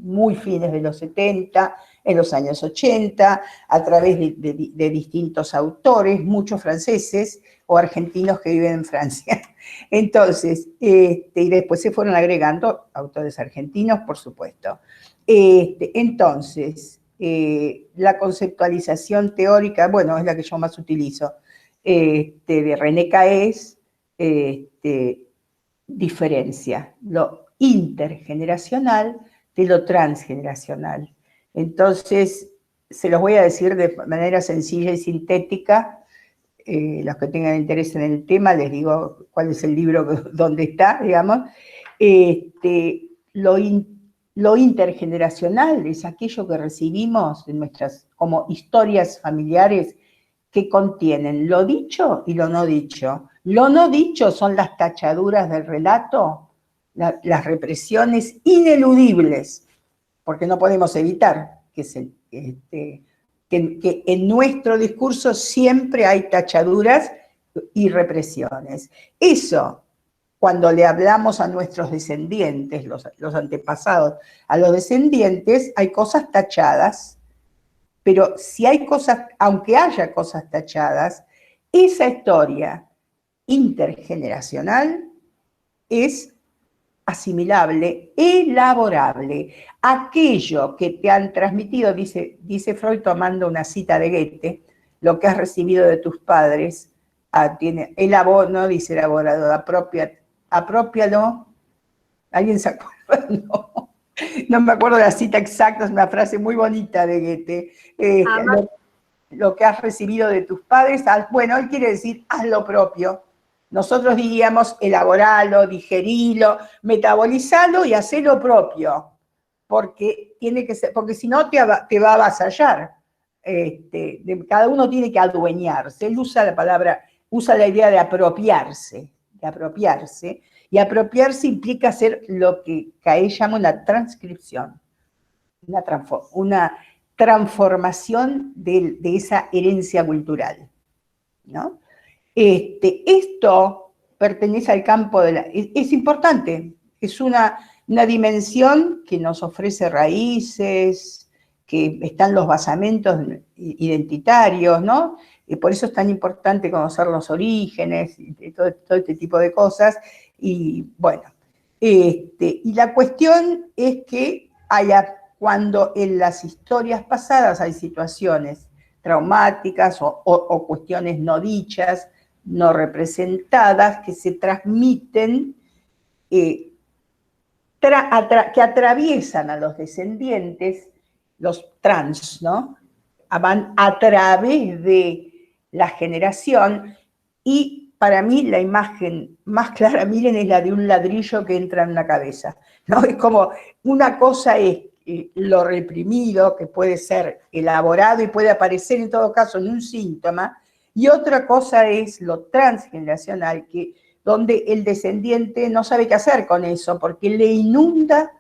muy fines de los 70, en los años 80, a través de distintos autores, muchos franceses o argentinos que viven en Francia. Entonces, y después se fueron agregando autores argentinos, por supuesto. Entonces, la conceptualización teórica, bueno, es la que yo más utilizo, de René Caes, diferencia lo intergeneracional de lo transgeneracional. Entonces, se los voy a decir de manera sencilla y sintética. Los que tengan interés en el tema, les digo cuál es el libro donde está, digamos. Lo intergeneracional es aquello que recibimos de nuestras, como historias familiares, que contienen lo dicho y lo no dicho. Lo no dicho son las tachaduras del relato, las represiones ineludibles, porque no podemos evitar que en nuestro discurso siempre hay tachaduras y represiones. Eso, cuando le hablamos a nuestros descendientes, los antepasados, a los descendientes, hay cosas tachadas, pero si hay cosas, aunque haya cosas tachadas, esa historia intergeneracional es asimilable, elaborable. Aquello que te han transmitido, dice Freud tomando una cita de Goethe, lo que has recibido de tus padres, no dice elaborado, apropialo. ¿Alguien se acuerda? No me acuerdo de la cita exacta, es una frase muy bonita de Goethe. Lo que has recibido de tus padres, bueno, él quiere decir, haz lo propio. Nosotros diríamos, elaboralo, digerilo, metabolizalo y haz lo propio, porque tiene que ser, porque si no te va a avasallar. Cada uno tiene que adueñarse. Él usa la idea de apropiarse, y apropiarse implica hacer lo que Caé llama una transcripción, una transformación de esa herencia cultural, ¿no? Esto pertenece al campo es importante, es una dimensión que nos ofrece raíces, que están los basamentos identitarios, ¿no? Y por eso es tan importante conocer los orígenes y todo este tipo de cosas. Y bueno, y la cuestión es que cuando en las historias pasadas hay situaciones traumáticas o cuestiones no dichas, no representadas, que se transmiten, que atraviesan a los descendientes, los trans, ¿no? Van a través de la generación, y para mí la imagen más clara, miren, es la de un ladrillo que entra en una cabeza, ¿no? Es como, una cosa es lo reprimido, que puede ser elaborado y puede aparecer en todo caso en un síntoma, y otra cosa es lo transgeneracional, donde el descendiente no sabe qué hacer con eso, porque le inunda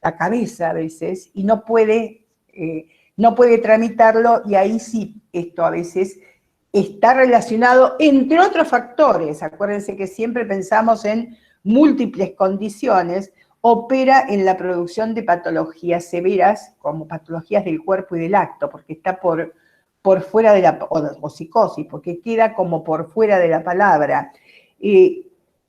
la cabeza a veces y no puede tramitarlo, y ahí sí, esto a veces está relacionado, entre otros factores, acuérdense que siempre pensamos en múltiples condiciones, opera en la producción de patologías severas, como patologías del cuerpo y del acto, porque está por fuera de o psicosis, porque queda como por fuera de la palabra.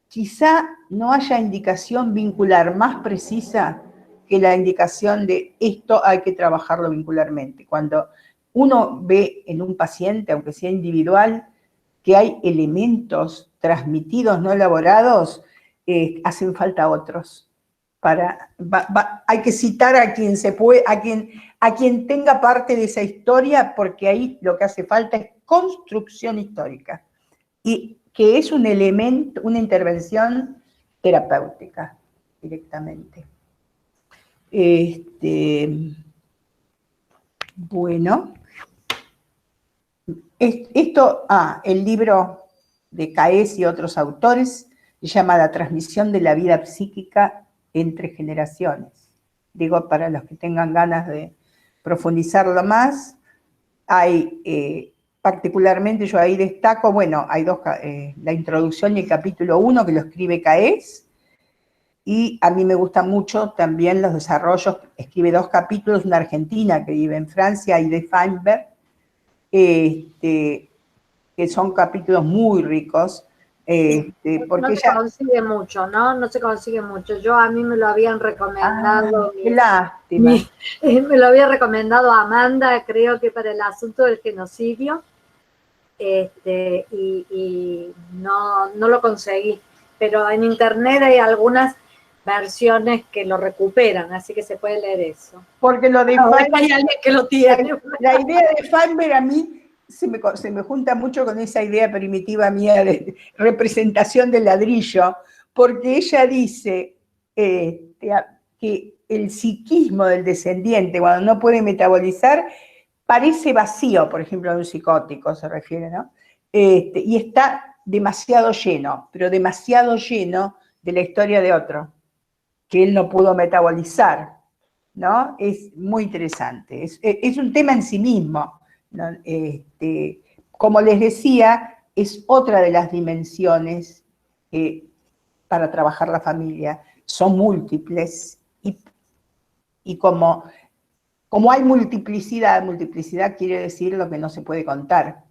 Quizá no haya indicación vincular más precisa que la indicación de esto hay que trabajarlo vincularmente. Cuando uno ve en un paciente, aunque sea individual, que hay elementos transmitidos no elaborados, hacen falta otros. Hay que citar a quien se puede, a quien tenga parte de esa historia, porque ahí lo que hace falta es construcción histórica, y que es un elemento, una intervención terapéutica directamente. Bueno, el libro de Caes y otros autores se llama La transmisión de la vida psíquica entre generaciones. Digo, para los que tengan ganas de profundizarlo más, particularmente yo ahí destaco, bueno, hay la introducción y el capítulo 1 que lo escribe Caes, y a mí me gustan mucho también los desarrollos. Escribe 2 capítulos, una argentina que vive en Francia, y de Feinberg, que son capítulos muy ricos. Porque no se consigue mucho, ¿no? No se consigue mucho. A mí me lo habían recomendado. Qué lástima. Me lo había recomendado Amanda, creo que para el asunto del genocidio, y no lo conseguí. Pero en internet hay algunas versiones que lo recuperan, así que se puede leer eso. Porque lo de Feinberg, hay alguien que lo tiene. La idea de Feinberg a mí se me junta mucho con esa idea primitiva mía de representación del ladrillo, porque ella dice que el psiquismo del descendiente, cuando no puede metabolizar, parece vacío, por ejemplo, de un psicótico se refiere, ¿no? Y está demasiado lleno, pero demasiado lleno de la historia de otro, que él no pudo metabolizar, ¿no? Es muy interesante, es un tema en sí mismo, ¿no? Como les decía, es otra de las dimensiones para trabajar la familia. Son múltiples y como hay multiplicidad, multiplicidad quiere decir lo que no se puede contar,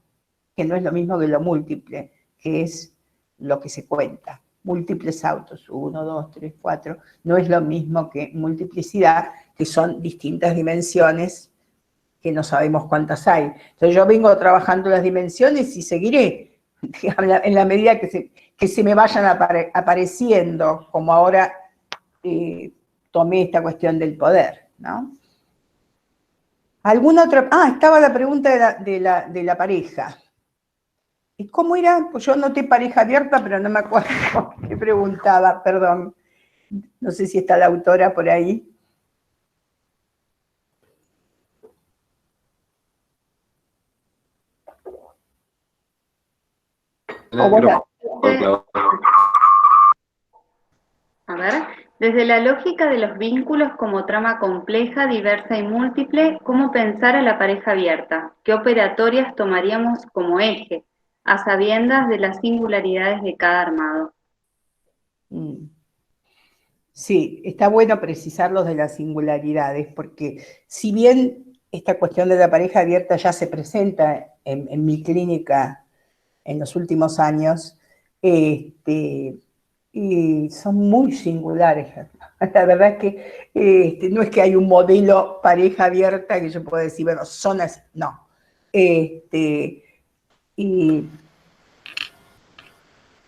que no es lo mismo que lo múltiple, que es lo que se cuenta. Múltiples autos, 1, 2, 3, 4, no es lo mismo que multiplicidad, que son distintas dimensiones que no sabemos cuántas hay. Entonces yo vengo trabajando las dimensiones y seguiré, en la medida que se me vayan apareciendo, como ahora tomé esta cuestión del poder, ¿no? ¿Alguna otra? Estaba la pregunta de la pareja. ¿Y cómo era? Pues yo noté pareja abierta, pero no me acuerdo qué preguntaba, perdón. No sé si está la autora por ahí. A ver, desde la lógica de los vínculos como trama compleja, diversa y múltiple, ¿cómo pensar a la pareja abierta? ¿Qué operatorias tomaríamos como eje, a sabiendas de las singularidades de cada armado? Sí, está bueno precisar los de las singularidades, porque si bien esta cuestión de la pareja abierta ya se presenta en mi clínica en los últimos años, y son muy singulares. La verdad es que no es que hay un modelo pareja abierta que yo pueda decir, bueno, son así, no. Y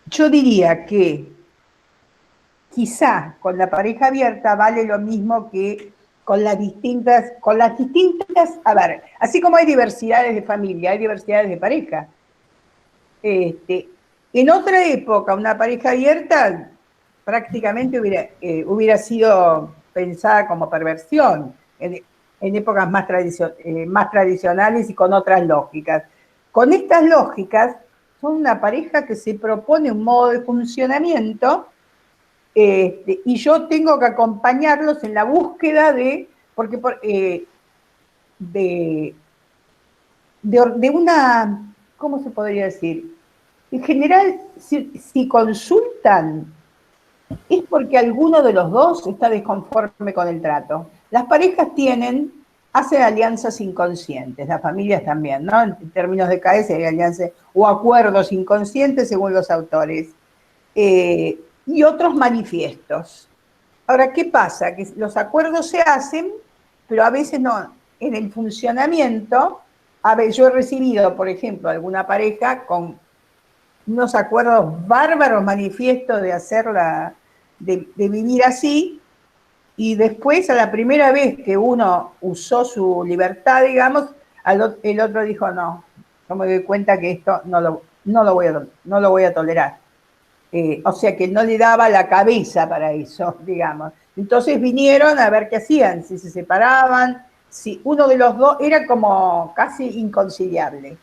yo diría que quizá con la pareja abierta vale lo mismo que con las distintas, a ver, así como hay diversidades de familia, hay diversidades de pareja. En otra época, una pareja abierta prácticamente hubiera sido pensada como perversión, en épocas más tradicionales y con otras lógicas. Con estas lógicas, son una pareja que se propone un modo de funcionamiento, y yo tengo que acompañarlos en la búsqueda de una, ¿cómo se podría decir? En general, si consultan, es porque alguno de los dos está desconforme con el trato. Las parejas hacen alianzas inconscientes, las familias también, ¿no? En términos de CAES hay alianzas o acuerdos inconscientes según los autores, y otros manifiestos. Ahora, ¿qué pasa? Que los acuerdos se hacen, pero a veces no. En el funcionamiento, yo he recibido, por ejemplo, alguna pareja con unos acuerdos bárbaros manifiestos de vivir así, y después a la primera vez que uno usó su libertad, digamos, el otro dijo, no, yo me doy cuenta que esto no lo voy a tolerar. O sea que no le daba la cabeza para eso, digamos. Entonces vinieron a ver qué hacían, si se separaban, si uno de los dos era como casi inconciliable.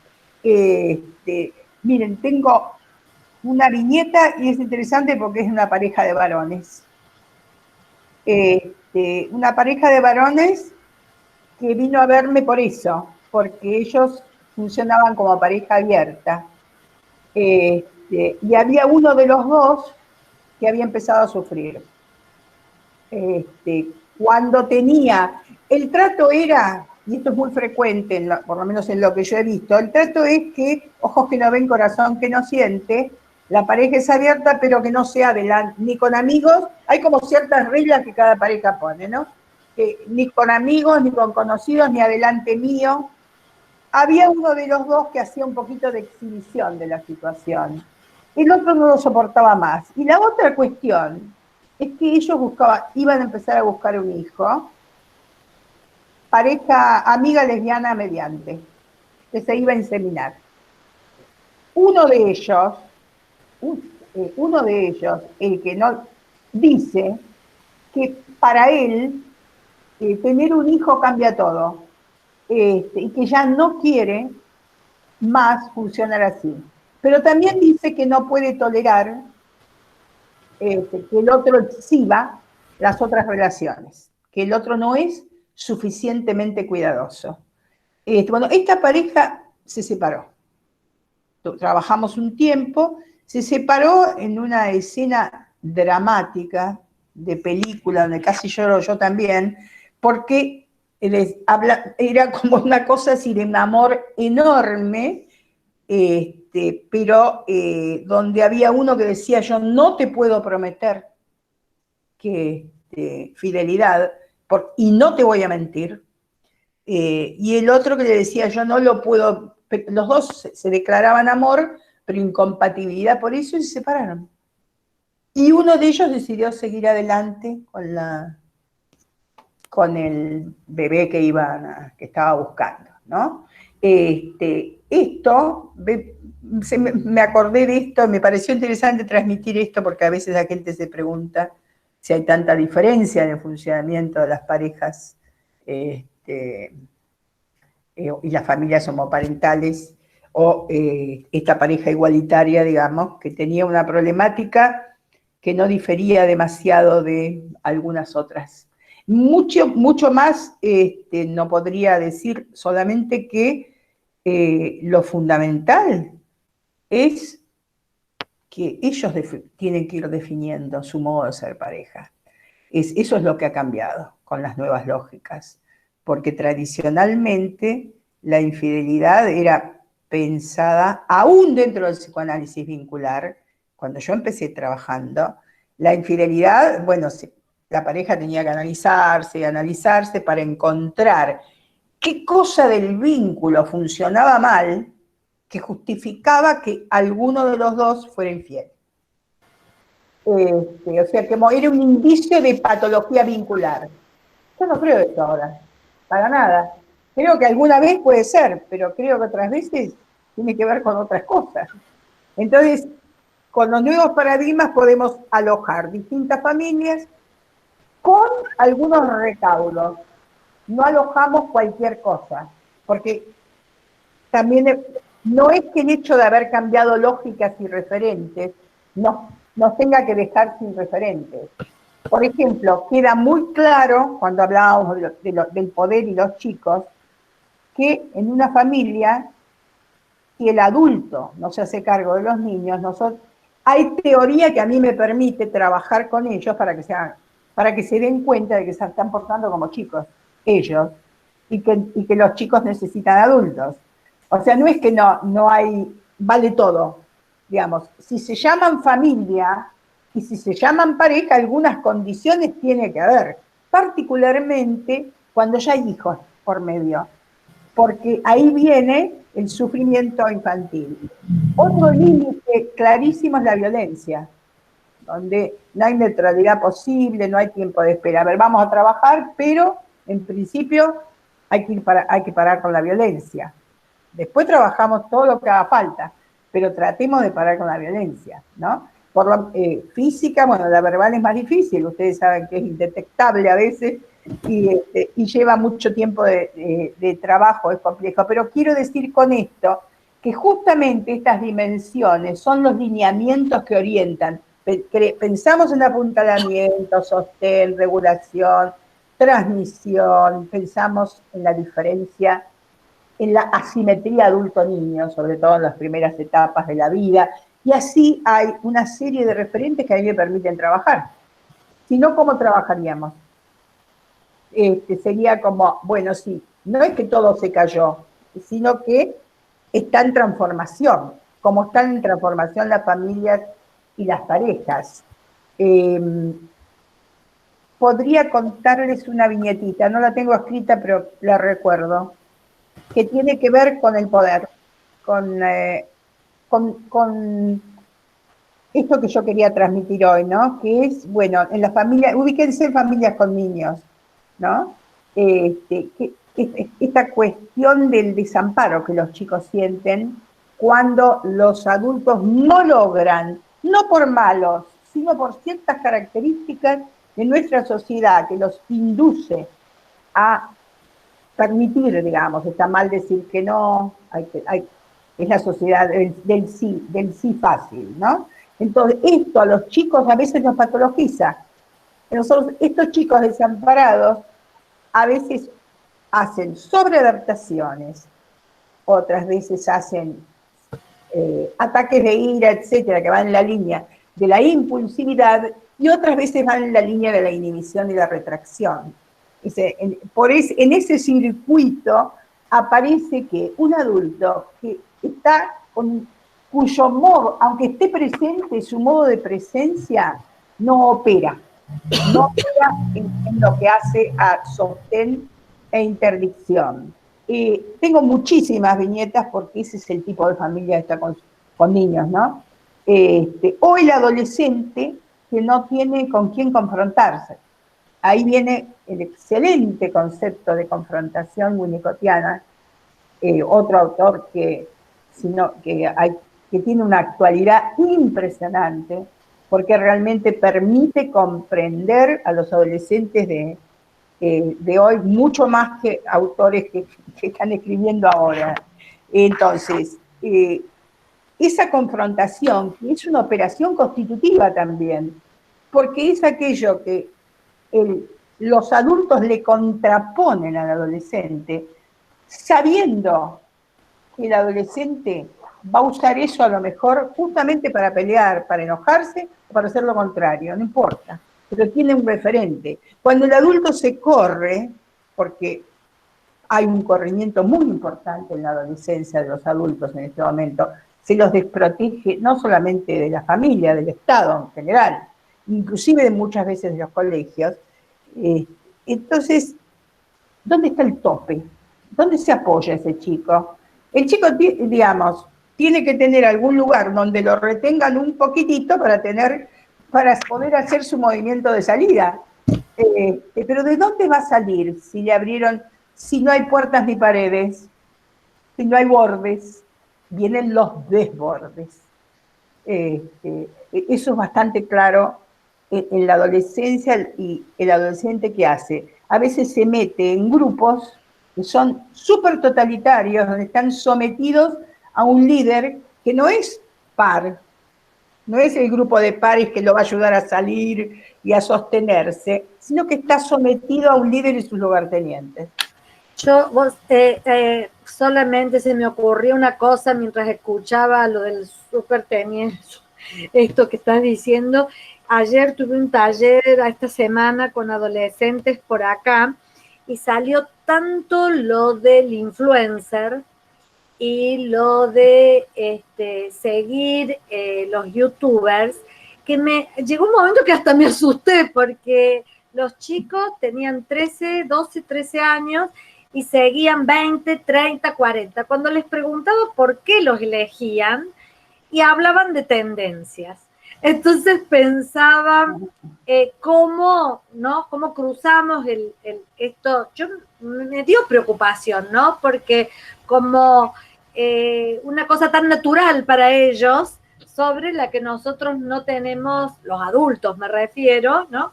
Miren, tengo una viñeta y es interesante porque es una pareja de varones. Una pareja de varones que vino a verme por eso, porque ellos funcionaban como pareja abierta. Y había uno de los dos que había empezado a sufrir. Cuando el trato era, y esto es muy frecuente, por lo menos en lo que yo he visto, el trato es que ojos que no ven, corazón que no siente, la pareja es abierta, pero que no sea ni con amigos, hay como ciertas reglas que cada pareja pone, ¿no? Ni con amigos, ni con conocidos, ni adelante mío. Había uno de los dos que hacía un poquito de exhibición de la situación. El otro no lo soportaba más. Y la otra cuestión es que ellos iban a empezar a buscar un hijo, pareja, amiga lesbiana mediante, que se iba a inseminar. Uno de ellos, el que no, dice que para él tener un hijo cambia todo, y que ya no quiere más funcionar así. Pero también dice que no puede tolerar que el otro exhiba las otras relaciones, que el otro no es suficientemente cuidadoso. Bueno, esta pareja se separó. trabajamos un tiempo, se separó en una escena dramática de película, donde casi lloro yo también, porque era como una cosa así de un amor enorme, pero donde había uno que decía, yo no te puedo prometer que fidelidad, y no te voy a mentir, y el otro que le decía, yo no lo puedo, los dos se declaraban amor, pero incompatibilidad por eso, y se separaron. Y uno de ellos decidió seguir adelante con el bebé que estaba buscando, ¿no? Me acordé de esto, me pareció interesante transmitir esto, porque a veces la gente se pregunta si hay tanta diferencia en el funcionamiento de las parejas y las familias homoparentales, o esta pareja igualitaria, digamos, que tenía una problemática que no difería demasiado de algunas otras. Mucho más no podría decir, solamente que lo fundamental es que ellos tienen que ir definiendo su modo de ser pareja. Eso es lo que ha cambiado con las nuevas lógicas, porque tradicionalmente la infidelidad era pensada, aún dentro del psicoanálisis vincular. Cuando yo empecé trabajando, la infidelidad, bueno, la pareja tenía que analizarse para encontrar qué cosa del vínculo funcionaba mal que justificaba que alguno de los dos fuera infiel. O sea, que era un indicio de patología vincular. Yo no creo eso ahora, para nada. Creo que alguna vez puede ser, pero creo que otras veces tiene que ver con otras cosas. Entonces, con los nuevos paradigmas podemos alojar distintas familias con algunos recaudos. No alojamos cualquier cosa, porque también no es que el hecho de haber cambiado lógicas y referentes nos tenga que dejar sin referentes. Por ejemplo, queda muy claro, cuando hablábamos del poder y los chicos, que en una familia, si el adulto no se hace cargo de los niños, hay teoría que a mí me permite trabajar con ellos para que se den cuenta de que se están portando como chicos, ellos, y que los chicos necesitan adultos. O sea, no es que no hay, vale todo, digamos. Si se llaman familia y si se llaman pareja, algunas condiciones tiene que haber, particularmente cuando ya hay hijos por medio, porque ahí viene el sufrimiento infantil. Otro límite clarísimo es la violencia, donde no hay neutralidad posible, no hay tiempo de espera. A ver, vamos a trabajar, pero en principio hay que parar con la violencia. Después trabajamos todo lo que haga falta, pero tratemos de parar con la violencia, ¿no? Física, bueno, la verbal es más difícil, ustedes saben que es indetectable a veces y lleva mucho tiempo de trabajo, es complejo. Pero quiero decir con esto que justamente estas dimensiones son los lineamientos que orientan. Pensamos en apuntalamiento, sostén, regulación, transmisión, pensamos en la diferencia, en la asimetría adulto-niño, sobre todo en las primeras etapas de la vida, y así hay una serie de referentes que a mí me permiten trabajar. Si no, ¿cómo trabajaríamos? Sería como, bueno, sí, no es que todo se cayó, sino que está en transformación, como están en transformación las familias y las parejas. Podría contarles una viñetita, no la tengo escrita, pero la recuerdo, que tiene que ver con el poder, con esto que yo quería transmitir hoy, ¿no? Que es, bueno, en la familia, ubíquense en familias con niños, ¿no? Esta cuestión del desamparo que los chicos sienten cuando los adultos no logran, no por malos, sino por ciertas características de nuestra sociedad que los induce a permitir, digamos, está mal decir que no, es la sociedad del sí fácil, ¿no? Entonces, esto a los chicos a veces nos patologiza. Estos chicos desamparados a veces hacen sobreadaptaciones, otras veces hacen ataques de ira, etcétera, que van en la línea de la impulsividad, y otras veces van en la línea de la inhibición y la retracción. En ese circuito aparece que un adulto que está cuyo modo, aunque esté presente, su modo de presencia no opera en lo que hace a sostén e interdicción. Tengo muchísimas viñetas porque ese es el tipo de familia que está con niños, ¿no? O el adolescente que no tiene con quién confrontarse. Ahí viene el excelente concepto de confrontación winnicottiana, otro autor que tiene una actualidad impresionante, porque realmente permite comprender a los adolescentes de hoy mucho más que autores que están escribiendo ahora. Entonces, esa confrontación, que es una operación constitutiva también, porque es aquello que los adultos le contraponen al adolescente, sabiendo que el adolescente va a usar eso a lo mejor justamente para pelear, para enojarse o para hacer lo contrario, no importa, pero tiene un referente. Cuando el adulto se corre, porque hay un corrimiento muy importante en la adolescencia de los adultos en este momento, se los desprotege no solamente de la familia, del Estado en general, inclusive de muchas veces de los colegios. Entonces, ¿dónde está el tope? ¿Dónde se apoya ese chico? El chico, digamos, tiene que tener algún lugar donde lo retengan un poquitito para poder hacer su movimiento de salida. Pero ¿de dónde va a salir si no hay puertas ni paredes, si no hay bordes? Vienen los desbordes. Eso es bastante claro en la adolescencia, y el adolescente que hace. A veces se mete en grupos que son súper totalitarios, donde están sometidos a un líder que no es par, no es el grupo de pares que lo va a ayudar a salir y a sostenerse, sino que está sometido a un líder y sus lugartenientes. Solamente se me ocurrió una cosa mientras escuchaba lo del superteniente, esto que estás diciendo. Ayer tuve un taller esta semana con adolescentes por acá y salió tanto lo del influencer y lo de seguir los youtubers, que me llegó un momento que hasta me asusté, porque los chicos tenían 13 años y seguían 20, 30, 40. Cuando les preguntaba por qué los elegían, y hablaban de tendencias. Entonces pensaba cómo cruzamos esto. Me dio preocupación, ¿no? Porque como una cosa tan natural para ellos, sobre la que nosotros no tenemos, los adultos me refiero, ¿no?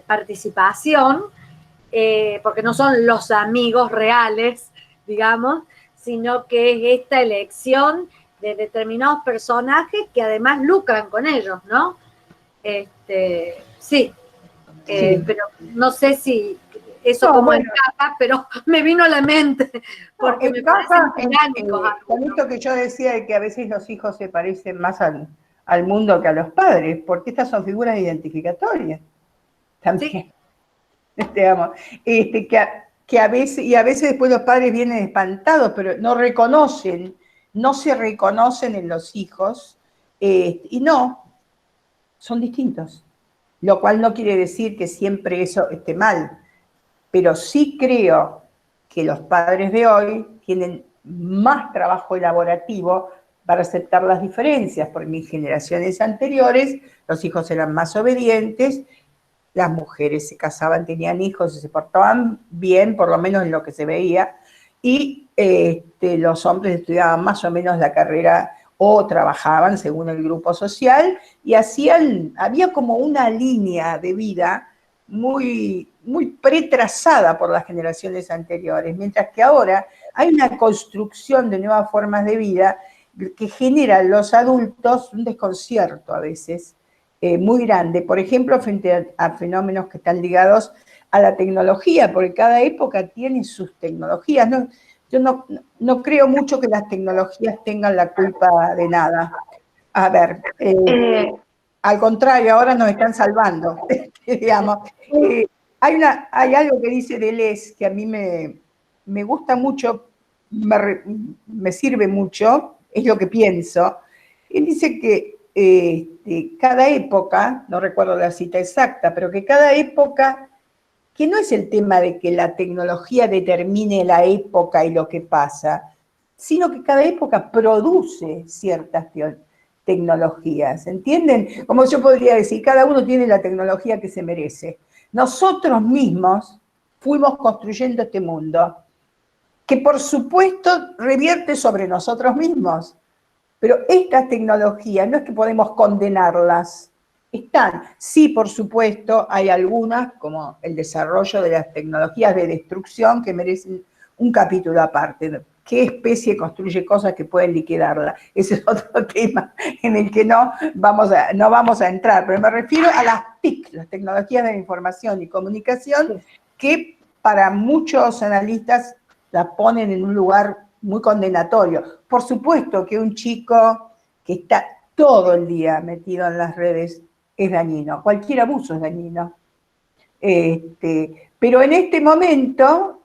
Participación, porque no son los amigos reales, digamos, sino que es esta elección de determinados personajes que además lucran con ellos, ¿no? Sí. Pero no sé si eso encaja, pero me vino a la mente, porque me parecen dinámicos. Con esto que yo decía de que a veces los hijos se parecen más al mundo que a los padres, porque estas son figuras identificatorias también. Sí. Que a veces después los padres vienen espantados, pero no se reconocen en los hijos, y son distintos. Lo cual no quiere decir que siempre eso esté mal, pero sí creo que los padres de hoy tienen más trabajo elaborativo para aceptar las diferencias, porque en mis generaciones anteriores los hijos eran más obedientes, las mujeres se casaban, tenían hijos y se portaban bien, por lo menos en lo que se veía, y los hombres estudiaban más o menos la carrera o trabajaban según el grupo social, y había como una línea de vida muy, muy pretrazada por las generaciones anteriores, mientras que ahora hay una construcción de nuevas formas de vida que genera en los adultos un desconcierto a veces muy grande, por ejemplo, frente a fenómenos que están ligados a la tecnología, porque cada época tiene sus tecnologías. Yo no creo mucho que las tecnologías tengan la culpa de nada. A ver, al contrario, ahora nos están salvando, digamos. Hay algo que dice Deleuze que a mí me gusta mucho, me sirve mucho, es lo que pienso. Él dice que cada época, no recuerdo la cita exacta, pero que cada época, que no es el tema de que la tecnología determine la época y lo que pasa, sino que cada época produce ciertas tecnologías, ¿entienden? Como yo podría decir, cada uno tiene la tecnología que se merece. Nosotros mismos fuimos construyendo este mundo, que por supuesto revierte sobre nosotros mismos, pero estas tecnologías no es que podemos condenarlas, están. Sí, por supuesto, hay algunas, como el desarrollo de las tecnologías de destrucción, que merecen un capítulo aparte. ¿Qué especie construye cosas que pueden liquidarla? Ese es otro tema en el que no vamos a entrar, pero me refiero a las TIC, las tecnologías de información y comunicación, que para muchos analistas la ponen en un lugar muy condenatorio. Por supuesto que un chico que está todo el día metido en las redes es dañino, cualquier abuso es dañino. Pero en este momento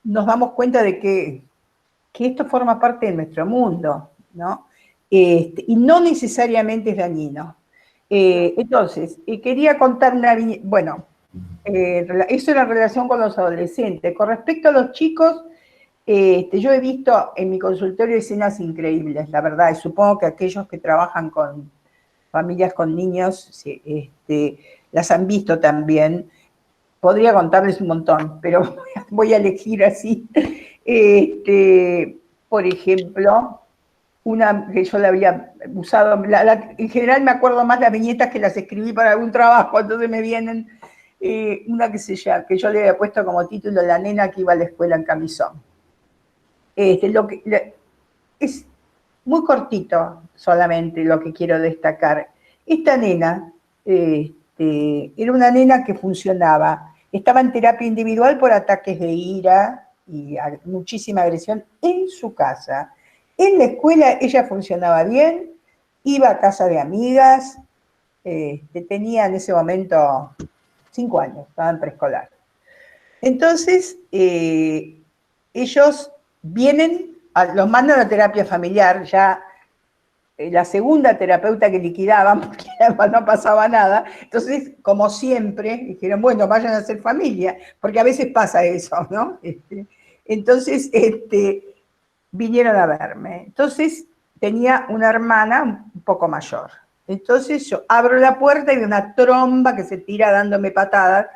nos damos cuenta de que esto forma parte de nuestro mundo, ¿no? Y no necesariamente es dañino. Entonces, quería contar una viñeta, bueno, eso era en relación con los adolescentes. Con respecto a los chicos, yo he visto en mi consultorio escenas increíbles, la verdad, y supongo que aquellos que trabajan con familias con niños las han visto también. Podría contarles un montón, pero voy a elegir así. Por ejemplo, una que yo la había usado, en general me acuerdo más las viñetas que las escribí para algún trabajo, entonces me vienen una que yo le había puesto como título La nena que iba a la escuela en camisón. Es muy cortito solamente lo que quiero destacar. Esta nena era una nena que funcionaba, estaba en terapia individual por ataques de ira y muchísima agresión en su casa. En la escuela ella funcionaba bien, iba a casa de amigas, tenía en ese momento 5 años, estaba en preescolar. Entonces, ellos los mandan a terapia familiar, ya la segunda terapeuta que liquidaban, porque no pasaba nada. Entonces, como siempre, dijeron, bueno, vayan a hacer familia, porque a veces pasa eso, ¿no? Entonces, vinieron a verme. Entonces, tenía una hermana un poco mayor. Entonces, yo abro la puerta y veo una tromba que se tira dándome patadas.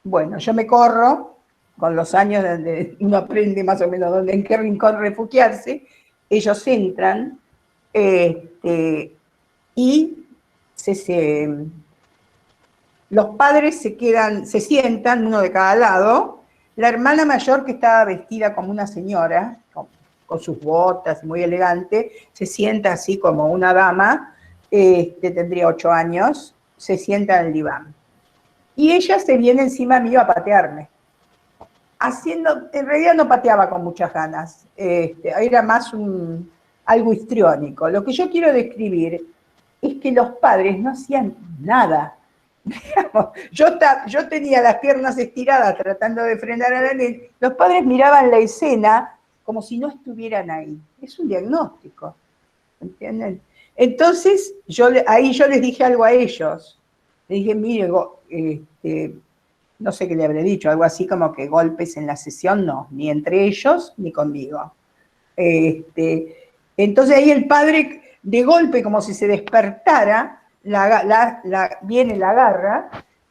Bueno, yo me corro, con los años donde uno aprende más o menos en qué rincón refugiarse. Ellos entran y los padres se sientan, uno de cada lado. La hermana mayor, que estaba vestida como una señora, con sus botas, muy elegante, se sienta así como una dama, tendría 8 años, se sienta en el diván. Y ella se viene encima mío a patearme. En realidad no pateaba con muchas ganas, era más algo histriónico. Lo que yo quiero describir es que los padres no hacían nada. Yo tenía las piernas estiradas tratando de frenar a la nena, los padres miraban la escena como si no estuvieran ahí. Es un diagnóstico, ¿entienden? Entonces, ahí yo les dije algo a ellos. Les dije, mire, no sé qué le habré dicho, algo así como que golpes en la sesión, no, ni entre ellos ni conmigo. Entonces ahí el padre, de golpe, como si se despertara, viene, la agarra,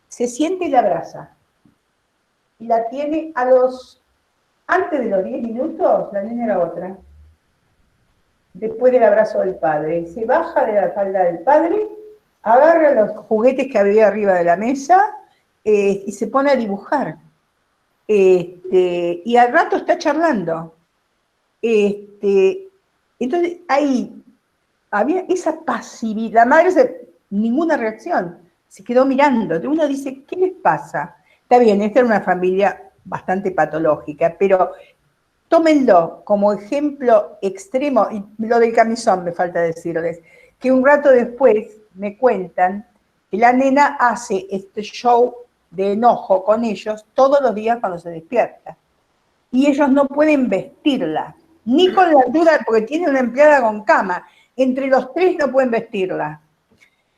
se siente y la abraza. Y la tiene antes de los 10 minutos, la nena era otra. Después del abrazo del padre, se baja de la falda del padre, agarra los juguetes que había arriba de la mesa, y se pone a dibujar. Y al rato está charlando. Entonces ahí había esa pasividad. La madre, ninguna reacción, se quedó mirando. Uno dice, ¿qué les pasa? Está bien, esta era una familia bastante patológica, pero tómenlo como ejemplo extremo, y lo del camisón me falta decirles, que un rato después me cuentan que la nena hace este show de enojo con ellos todos los días cuando se despierta. Y ellos no pueden vestirla, ni con la ayuda, porque tiene una empleada con cama, entre los tres no pueden vestirla.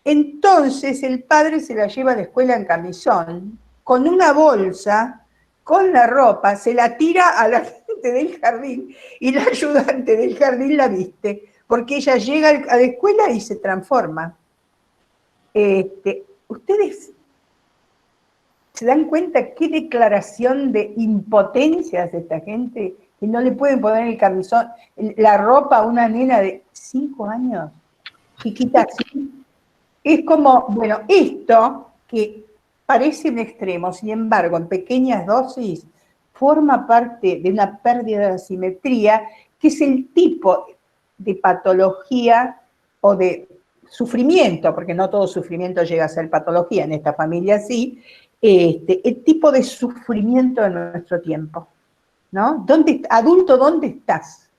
Entonces el padre se la lleva a la escuela en camisón, con una bolsa, con la ropa, se la tira a la gente del jardín y la ayudante del jardín la viste, porque ella llega a la escuela y se transforma. Ustedes se dan cuenta qué declaración de impotencia hace esta gente, que no le pueden poner el camisón, la ropa a una nena de 5 años, chiquita así. Es como, bueno, esto que parece un extremo, sin embargo, en pequeñas dosis, forma parte de una pérdida de asimetría, que es el tipo de patología o de sufrimiento, porque no todo sufrimiento llega a ser patología, en esta familia sí, el tipo de sufrimiento de nuestro tiempo, ¿no? Adulto, ¿dónde estás?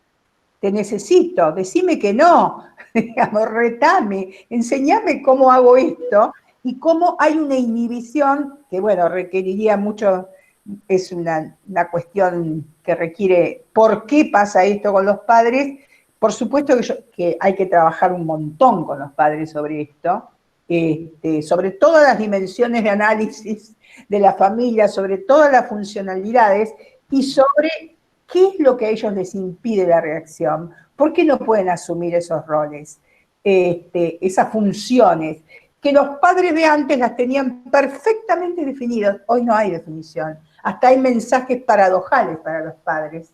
Te necesito, decime que no, digamos, retame, enseñame cómo hago esto y cómo hay una inhibición que, bueno, requeriría mucho, es una cuestión que requiere por qué pasa esto con los padres. Por supuesto que hay que trabajar un montón con los padres sobre esto, sobre todas las dimensiones de análisis de la familia, sobre todas las funcionalidades y sobre qué es lo que a ellos les impide la reacción, por qué no pueden asumir esos roles, esas funciones, que los padres de antes las tenían perfectamente definidas, hoy no hay definición, hasta hay mensajes paradojales para los padres.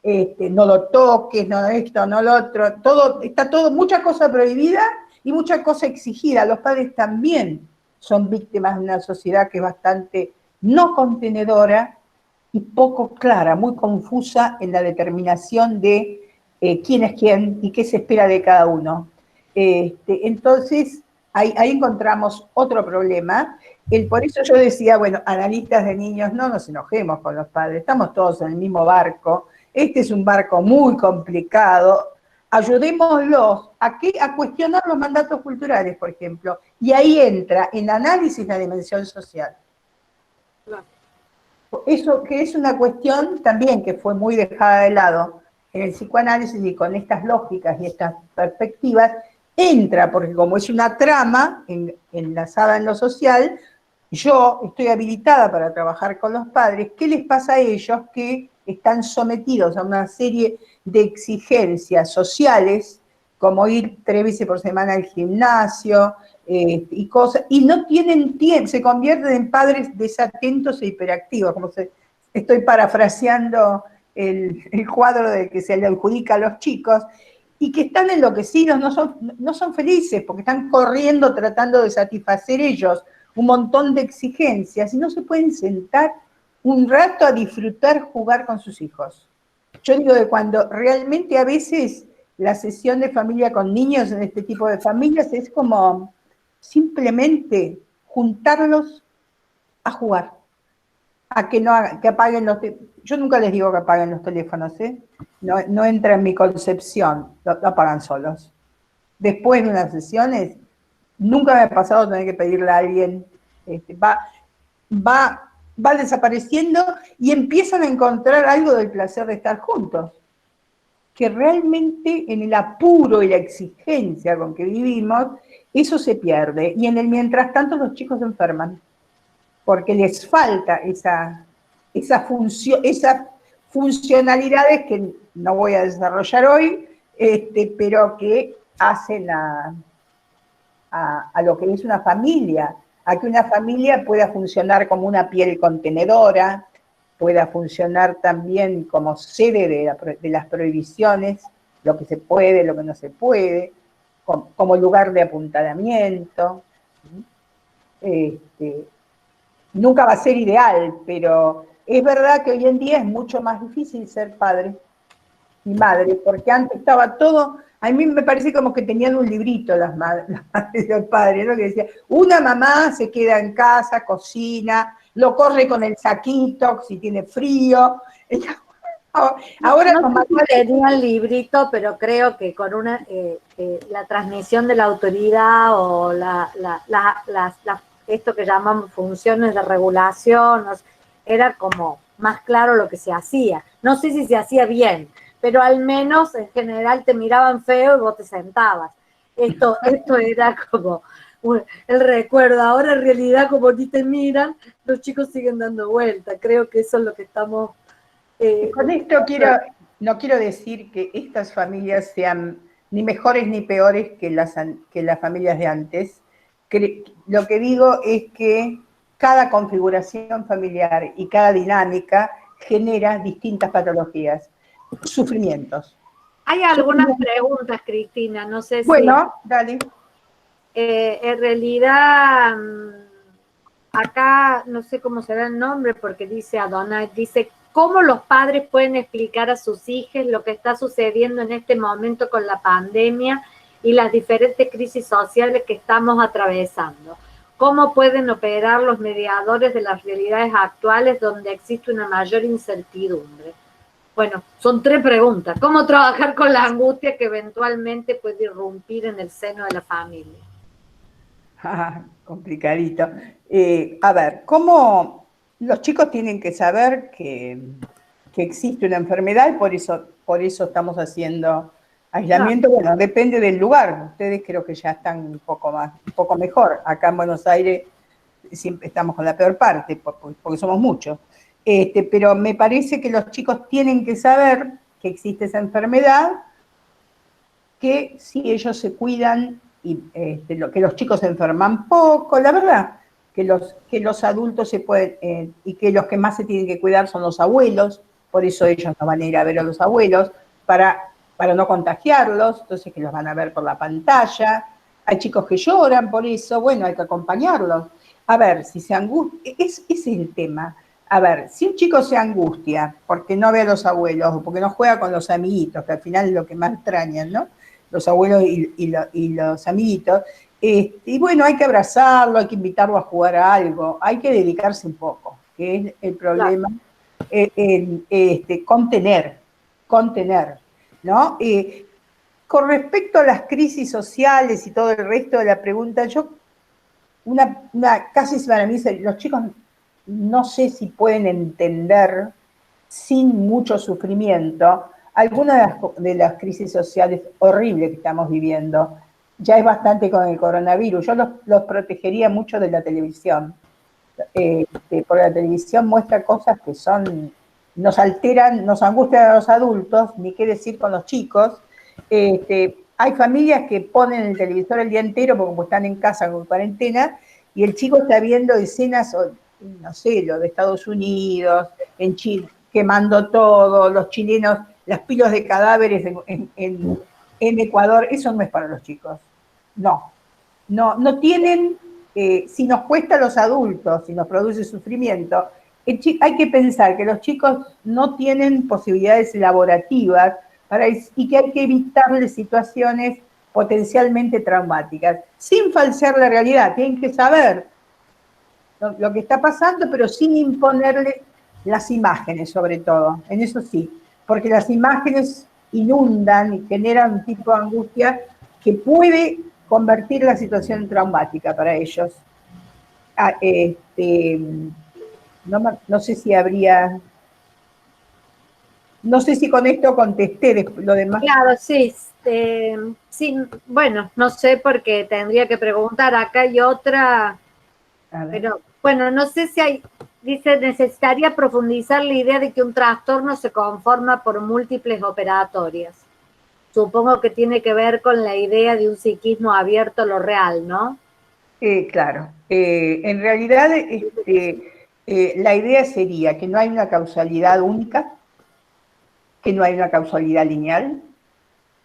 No lo toques, no esto, no lo otro, todo, está todo, mucha cosa prohibida y mucha cosa exigida. Los padres también son víctimas de una sociedad que es bastante no contenedora y poco clara, muy confusa en la determinación de quién es quién y qué se espera de cada uno. Entonces, ahí encontramos otro problema. Por eso yo decía, bueno, analistas de niños, no nos enojemos con los padres, estamos todos en el mismo barco, este es un barco muy complicado, ayudémoslos a cuestionar los mandatos culturales, por ejemplo, y ahí entra en análisis la dimensión social. Eso que es una cuestión también que fue muy dejada de lado en el psicoanálisis, y con estas lógicas y estas perspectivas entra, porque como es una trama enlazada en lo social, yo estoy habilitada para trabajar con los padres. ¿Qué les pasa a ellos que están sometidos a una serie de exigencias sociales, como ir 3 veces por semana al gimnasio, y cosas, y no tienen tiempo, se convierten en padres desatentos e hiperactivos, como estoy parafraseando el cuadro de que se le adjudica a los chicos, y que están enloquecidos, no son felices, porque están corriendo tratando de satisfacer ellos un montón de exigencias, y no se pueden sentar un rato a disfrutar jugar con sus hijos. Yo digo que cuando realmente a veces la sesión de familia con niños en este tipo de familias es como simplemente juntarlos a jugar, a que no que apaguen los teléfonos. Yo nunca les digo que apaguen los teléfonos, no entra en mi concepción, lo apagan solos. Después de unas sesiones, nunca me ha pasado tener que pedirle a alguien, va desapareciendo y empiezan a encontrar algo del placer de estar juntos, que realmente en el apuro y la exigencia con que vivimos, eso se pierde, y en el mientras tanto los chicos se enferman, porque les falta esas funcionalidades que no voy a desarrollar hoy, pero que hacen a lo que es una familia, a que una familia pueda funcionar como una piel contenedora, pueda funcionar también como sede de las prohibiciones, lo que se puede, lo que no se puede, como lugar de apuntalamiento. Nunca va a ser ideal, pero es verdad que hoy en día es mucho más difícil ser padre y madre, porque antes estaba todo, a mí me parece como que tenían un librito las madres y los padres, ¿no? Que decía, una mamá se queda en casa, cocina, lo corre con el saquito si tiene frío. Ahora no sé si tenía el librito, pero creo que con la transmisión de la autoridad o esto que llaman funciones de regulación, era como más claro lo que se hacía. No sé si se hacía bien, pero al menos en general te miraban feo y vos te sentabas. Esto era como el recuerdo. Ahora en realidad, como ni te miran, los chicos siguen dando vuelta. Creo que eso es lo que estamos... Con esto no quiero decir que estas familias sean ni mejores ni peores que las familias de antes. Lo que digo es que cada configuración familiar y cada dinámica genera distintas patologías, sufrimientos. Hay algunas preguntas, Cristina, no sé si... Bueno, dale. En realidad, acá no sé cómo será el nombre porque dice Adonai, dice, ¿cómo los padres pueden explicar a sus hijos lo que está sucediendo en este momento con la pandemia y las diferentes crisis sociales que estamos atravesando? ¿Cómo pueden operar los mediadores de las realidades actuales donde existe una mayor incertidumbre? Bueno, son 3 preguntas. ¿Cómo trabajar con la angustia que eventualmente puede irrumpir en el seno de la familia? Complicadito. A ver, ¿cómo los chicos tienen que saber que existe una enfermedad y por eso estamos haciendo aislamiento? No. Bueno, depende del lugar. Ustedes creo que ya están un poco mejor. Acá en Buenos Aires siempre estamos con la peor parte, porque somos muchos. Pero me parece que los chicos tienen que saber que existe esa enfermedad, que si ellos se cuidan y que los chicos se enferman poco, la verdad, que los adultos se pueden, y que los que más se tienen que cuidar son los abuelos, por eso ellos no van a ir a ver a los abuelos, para no contagiarlos, entonces que los van a ver por la pantalla. Hay chicos que lloran por eso, bueno, hay que acompañarlos. A ver, si se angustia, ese es el tema. A ver, si un chico se angustia porque no ve a los abuelos o porque no juega con los amiguitos, que al final es lo que más extrañan, ¿no? Los abuelos y los amiguitos, y bueno, hay que abrazarlo, hay que invitarlo a jugar a algo, hay que dedicarse un poco, que es el problema, contener, ¿no? Con respecto a las crisis sociales y todo el resto de la pregunta, yo, casi para mí, los chicos no sé si pueden entender sin mucho sufrimiento algunas de las crisis sociales horribles que estamos viviendo. Ya es bastante con el coronavirus. Yo los protegería mucho de la televisión, porque la televisión muestra cosas que nos alteran, nos angustian a los adultos, ni qué decir con los chicos. Hay familias que ponen el televisor el día entero porque como están en casa con cuarentena, y el chico está viendo escenas, no sé, lo de Estados Unidos, en Chile, quemando todo, los chilenos, las pilas de cadáveres en Ecuador. Eso no es para los chicos. No tienen, si nos cuesta a los adultos, si nos produce sufrimiento, hay que pensar que los chicos no tienen posibilidades elaborativas y que hay que evitarles situaciones potencialmente traumáticas, sin falsear la realidad. Tienen que saber lo que está pasando, pero sin imponerle las imágenes, sobre todo, en eso sí, porque las imágenes inundan y generan un tipo de angustia que puede convertir la situación en traumática para ellos. No sé si habría... No sé si con esto contesté lo demás. Claro, sí. Sí, bueno, no sé porque tendría que preguntar. Acá hay otra, pero bueno, no sé si hay, dice, necesitaría profundizar la idea de que un trastorno se conforma por múltiples operatorias. Supongo que tiene que ver con la idea de un psiquismo abierto a lo real, ¿no? Claro. En realidad, la idea sería que no hay una causalidad única, que no hay una causalidad lineal,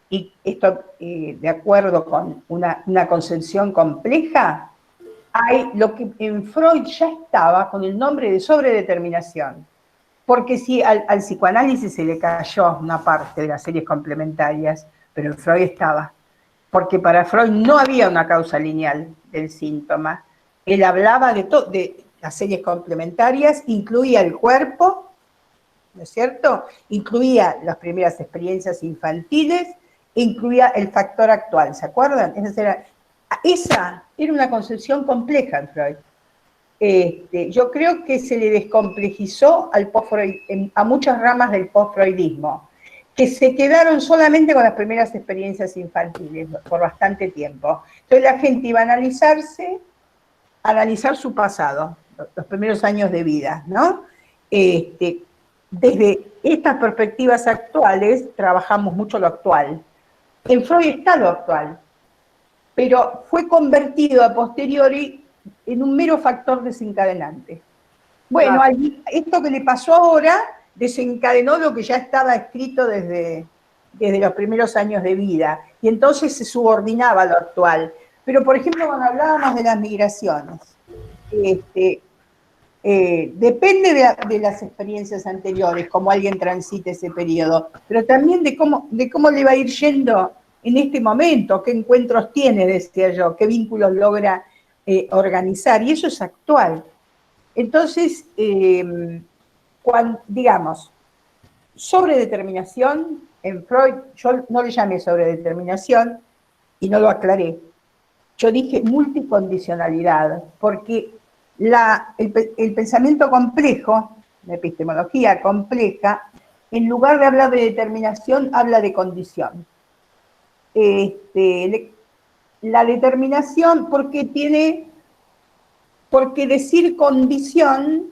y esto, de acuerdo con una concepción compleja, hay lo que en Freud ya estaba con el nombre de sobredeterminación. Porque si al psicoanálisis se le cayó una parte de las series complementarias, pero en Freud estaba. Porque para Freud no había una causa lineal del síntoma. Él hablaba de las series complementarias, incluía el cuerpo, ¿no es cierto? Incluía las primeras experiencias infantiles, e incluía el factor actual, ¿se acuerdan? Esa era una concepción compleja en Freud. Yo creo que se le descomplejizó a muchas ramas del post-freudismo, que se quedaron solamente con las primeras experiencias infantiles por bastante tiempo. Entonces la gente iba a analizar su pasado, los primeros años de vida, ¿no? Desde estas perspectivas actuales trabajamos mucho lo actual. En Freud está lo actual, pero fue convertido a posteriori en un mero factor desencadenante. Bueno, Claro. esto que le pasó ahora desencadenó lo que ya estaba escrito desde los primeros años de vida, y entonces se subordinaba a lo actual. Pero, por ejemplo, cuando hablábamos de las migraciones, depende de las experiencias anteriores, cómo alguien transite ese periodo, pero también de cómo le va a ir yendo en este momento, qué encuentros tiene, decía yo, qué vínculos logra organizar, y eso es actual. Entonces, digamos, sobredeterminación, en Freud, yo no le llamé sobredeterminación y no lo aclaré. Yo dije multicondicionalidad, porque el pensamiento complejo, la epistemología compleja, en lugar de hablar de determinación, habla de condición. La determinación, porque decir condición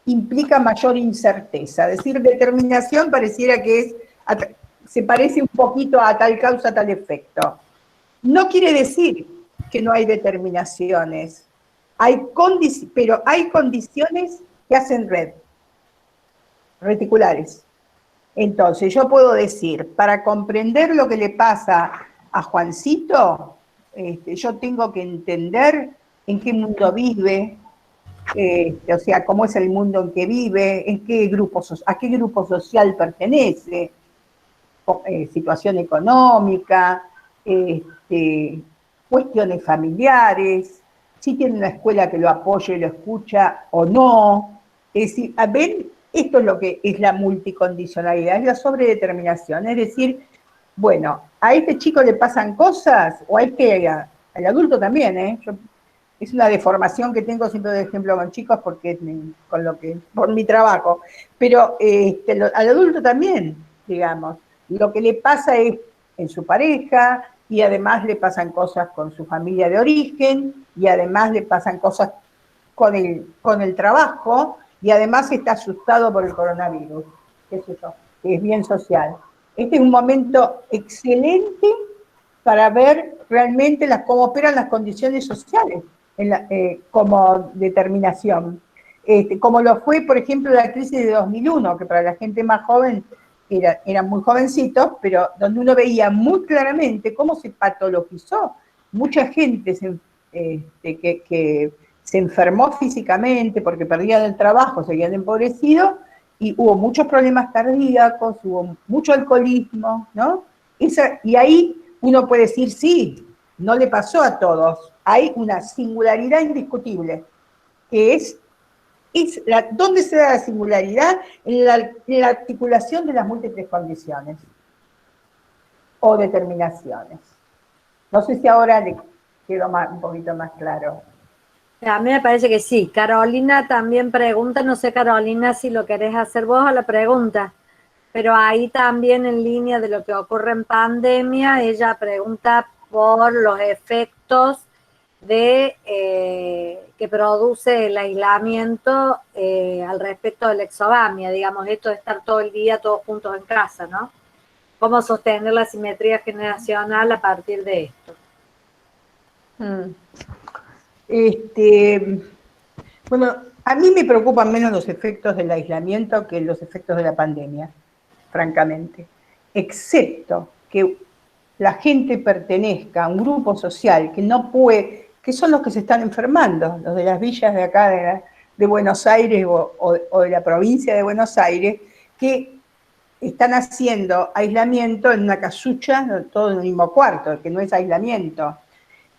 implica mayor incerteza. Decir determinación pareciera que se parece un poquito a tal causa, tal efecto. No quiere decir que no hay determinaciones, pero hay condiciones que hacen reticulares. Entonces, yo puedo decir, para comprender lo que le pasa a Juancito, yo tengo que entender en qué mundo vive, o sea, cómo es el mundo en que vive, a qué grupo social pertenece, situación económica, cuestiones familiares, si tiene una escuela que lo apoye y lo escucha o no. Es decir, ven, esto es lo que es la multicondicionalidad, es la sobredeterminación. Es decir, bueno, a este chico le pasan cosas, o al adulto también, es una deformación que tengo siempre de ejemplo con chicos porque por mi trabajo, pero al adulto también, digamos, lo que le pasa es en su pareja, y además le pasan cosas con su familia de origen, y además le pasan cosas con el trabajo, y además está asustado por el coronavirus, qué sé yo, que es bien social. Este es un momento excelente para ver realmente cómo operan las condiciones sociales como determinación. Como lo fue, por ejemplo, la crisis de 2001, que para la gente más joven eran muy jovencitos, pero donde uno veía muy claramente cómo se patologizó. Mucha gente que se enfermó físicamente porque perdían el trabajo, se habían empobrecido, y hubo muchos problemas cardíacos, hubo mucho alcoholismo, ¿no? Y ahí uno puede decir, sí, no le pasó a todos. Hay una singularidad indiscutible, que ¿dónde se da la singularidad? En la articulación de las múltiples condiciones o determinaciones. No sé si ahora le quedó un poquito más claro. A mí me parece que sí. Carolina también pregunta, no sé, Carolina, si lo querés hacer vos a la pregunta, pero ahí también en línea de lo que ocurre en pandemia, ella pregunta por los efectos que produce el aislamiento al respecto de la exogamia, digamos, esto de estar todo el día todos juntos en casa, ¿no? ¿Cómo sostener la simetría generacional a partir de esto? Bueno, a mí me preocupan menos los efectos del aislamiento que los efectos de la pandemia, francamente, excepto que la gente pertenezca a un grupo social que no puede, que son los que se están enfermando, los de las villas de acá de Buenos Aires o de la provincia de Buenos Aires, que están haciendo aislamiento en una casucha, todo en el mismo cuarto, que no es aislamiento.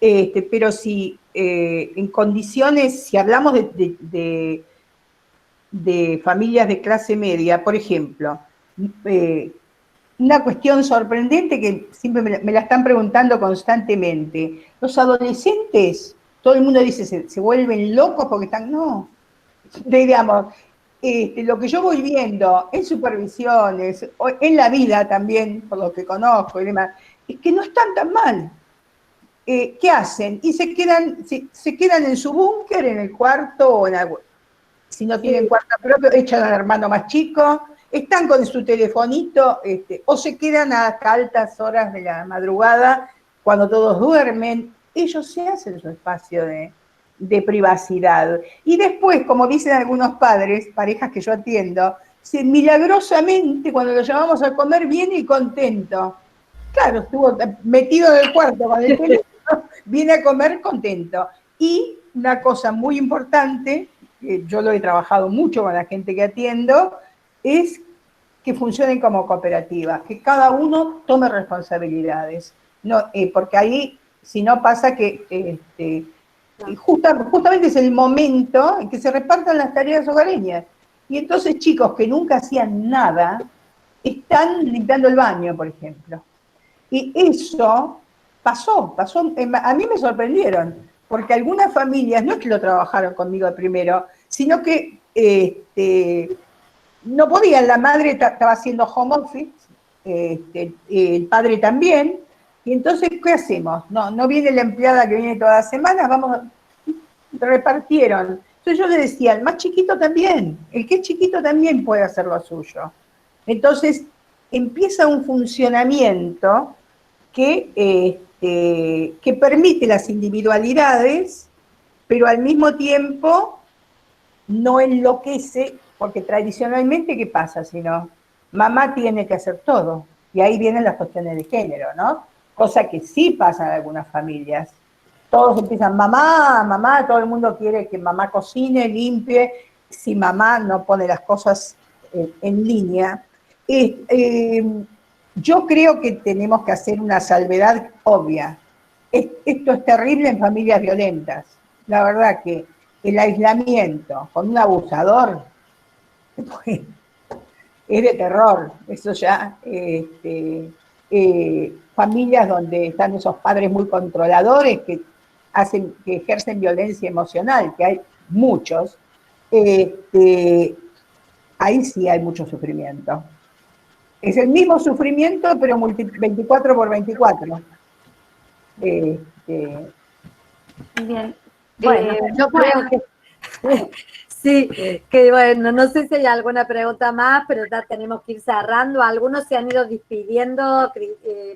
pero si en condiciones, si hablamos de familias de clase media, por ejemplo, una cuestión sorprendente que siempre me la están preguntando constantemente. Los adolescentes, todo el mundo dice, se vuelven locos porque están, no, digamos, lo que yo voy viendo en supervisiones, en la vida también, por lo que conozco y demás, es que no están tan mal. ¿Qué hacen? Y se quedan en su búnker, en el cuarto, o si no tienen cuarto propio, echan al hermano más chico, están con su telefonito, o se quedan hasta altas horas de la madrugada, cuando todos duermen. Ellos se hacen su espacio de privacidad. Y después, como dicen algunos padres, parejas que yo atiendo, milagrosamente cuando lo llamamos a comer viene y contento. Claro, estuvo metido en el cuarto con el teléfono, viene a comer contento. Y una cosa muy importante, yo lo he trabajado mucho con la gente que atiendo, es que funcionen como cooperativas, que cada uno tome responsabilidades. No, porque ahí, si no pasa que justamente es el momento en que se repartan las tareas hogareñas. Y entonces chicos que nunca hacían nada, están limpiando el baño, por ejemplo. Y eso pasó, a mí me sorprendieron, porque algunas familias no es que lo trabajaron conmigo primero, sino que no podían, la madre estaba haciendo home office, el padre también, y entonces, ¿qué hacemos? No viene la empleada que viene todas las semanas, repartieron. Entonces yo le decía, el más chiquito también, el que es chiquito también puede hacer lo suyo. Entonces empieza un funcionamiento que permite las individualidades, pero al mismo tiempo no enloquece, porque tradicionalmente, ¿qué pasa? Si no, mamá tiene que hacer todo, y ahí vienen las cuestiones de género, ¿no? Cosa que sí pasa en algunas familias. Todos empiezan, mamá, todo el mundo quiere que mamá cocine, limpie, si mamá no pone las cosas en línea. Yo creo que tenemos que hacer una salvedad obvia. Esto es terrible en familias violentas. La verdad que el aislamiento con un abusador pues, es de terror. Eso ya, familias donde están esos padres muy controladores que ejercen violencia emocional, que hay muchos, ahí sí hay mucho sufrimiento. Es el mismo sufrimiento, pero 24 por 24. Bien. Bueno, yo creo que sí, que bueno, no sé si hay alguna pregunta más, pero ya tenemos que ir cerrando. Algunos se han ido despidiendo,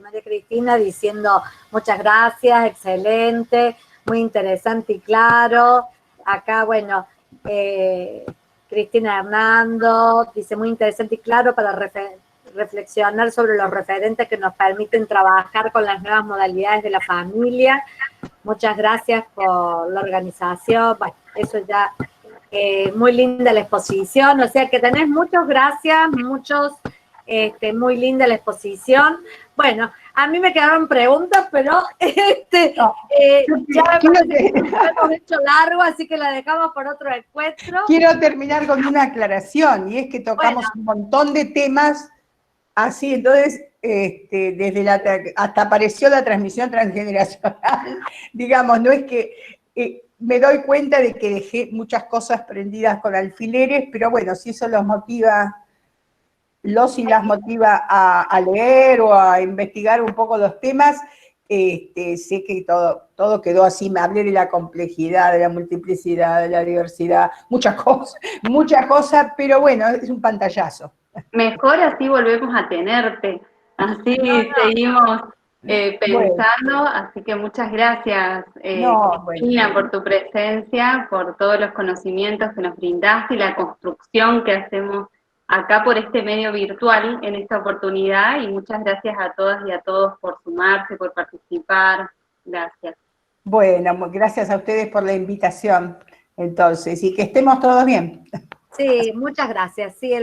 María Cristina, diciendo muchas gracias, excelente, muy interesante y claro. Acá, bueno, Cristina Hernando dice muy interesante y claro para reflexionar sobre los referentes que nos permiten trabajar con las nuevas modalidades de la familia. Muchas gracias por la organización. Bueno, eso ya, muy linda la exposición. O sea que tenés muchas gracias, muy linda la exposición. Bueno, a mí me quedaron preguntas, pero ya hemos hecho largo, así que la dejamos por otro encuentro. Quiero terminar con una aclaración, y es que tocamos un montón de temas así, entonces, hasta apareció la transmisión transgeneracional, digamos, no es que me doy cuenta de que dejé muchas cosas prendidas con alfileres, pero bueno, si eso los y las motiva a leer o a investigar un poco los temas, sé que todo quedó así, me hablé de la complejidad, de la multiplicidad, de la diversidad, muchas cosas, pero bueno, es un pantallazo. Mejor así volvemos a tenerte, así seguimos pensando, así que muchas gracias, Cristina, por tu presencia, por todos los conocimientos que nos brindaste y la construcción que hacemos acá por este medio virtual en esta oportunidad, y muchas gracias a todas y a todos por sumarse, por participar. Gracias. Bueno, gracias a ustedes por la invitación, entonces, y que estemos todos bien. Sí, muchas gracias. Sí,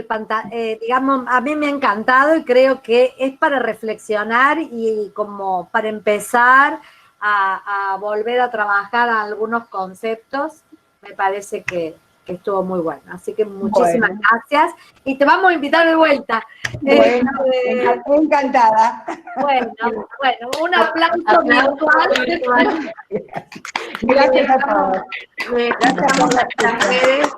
digamos, a mí me ha encantado y creo que es para reflexionar y como para empezar a volver a trabajar algunos conceptos, me parece que estuvo muy bueno. Así que muchísimas gracias y te vamos a invitar de vuelta. Bueno, encantada. Bueno, un aplauso virtual. Gracias a todos. Gracias por las redes.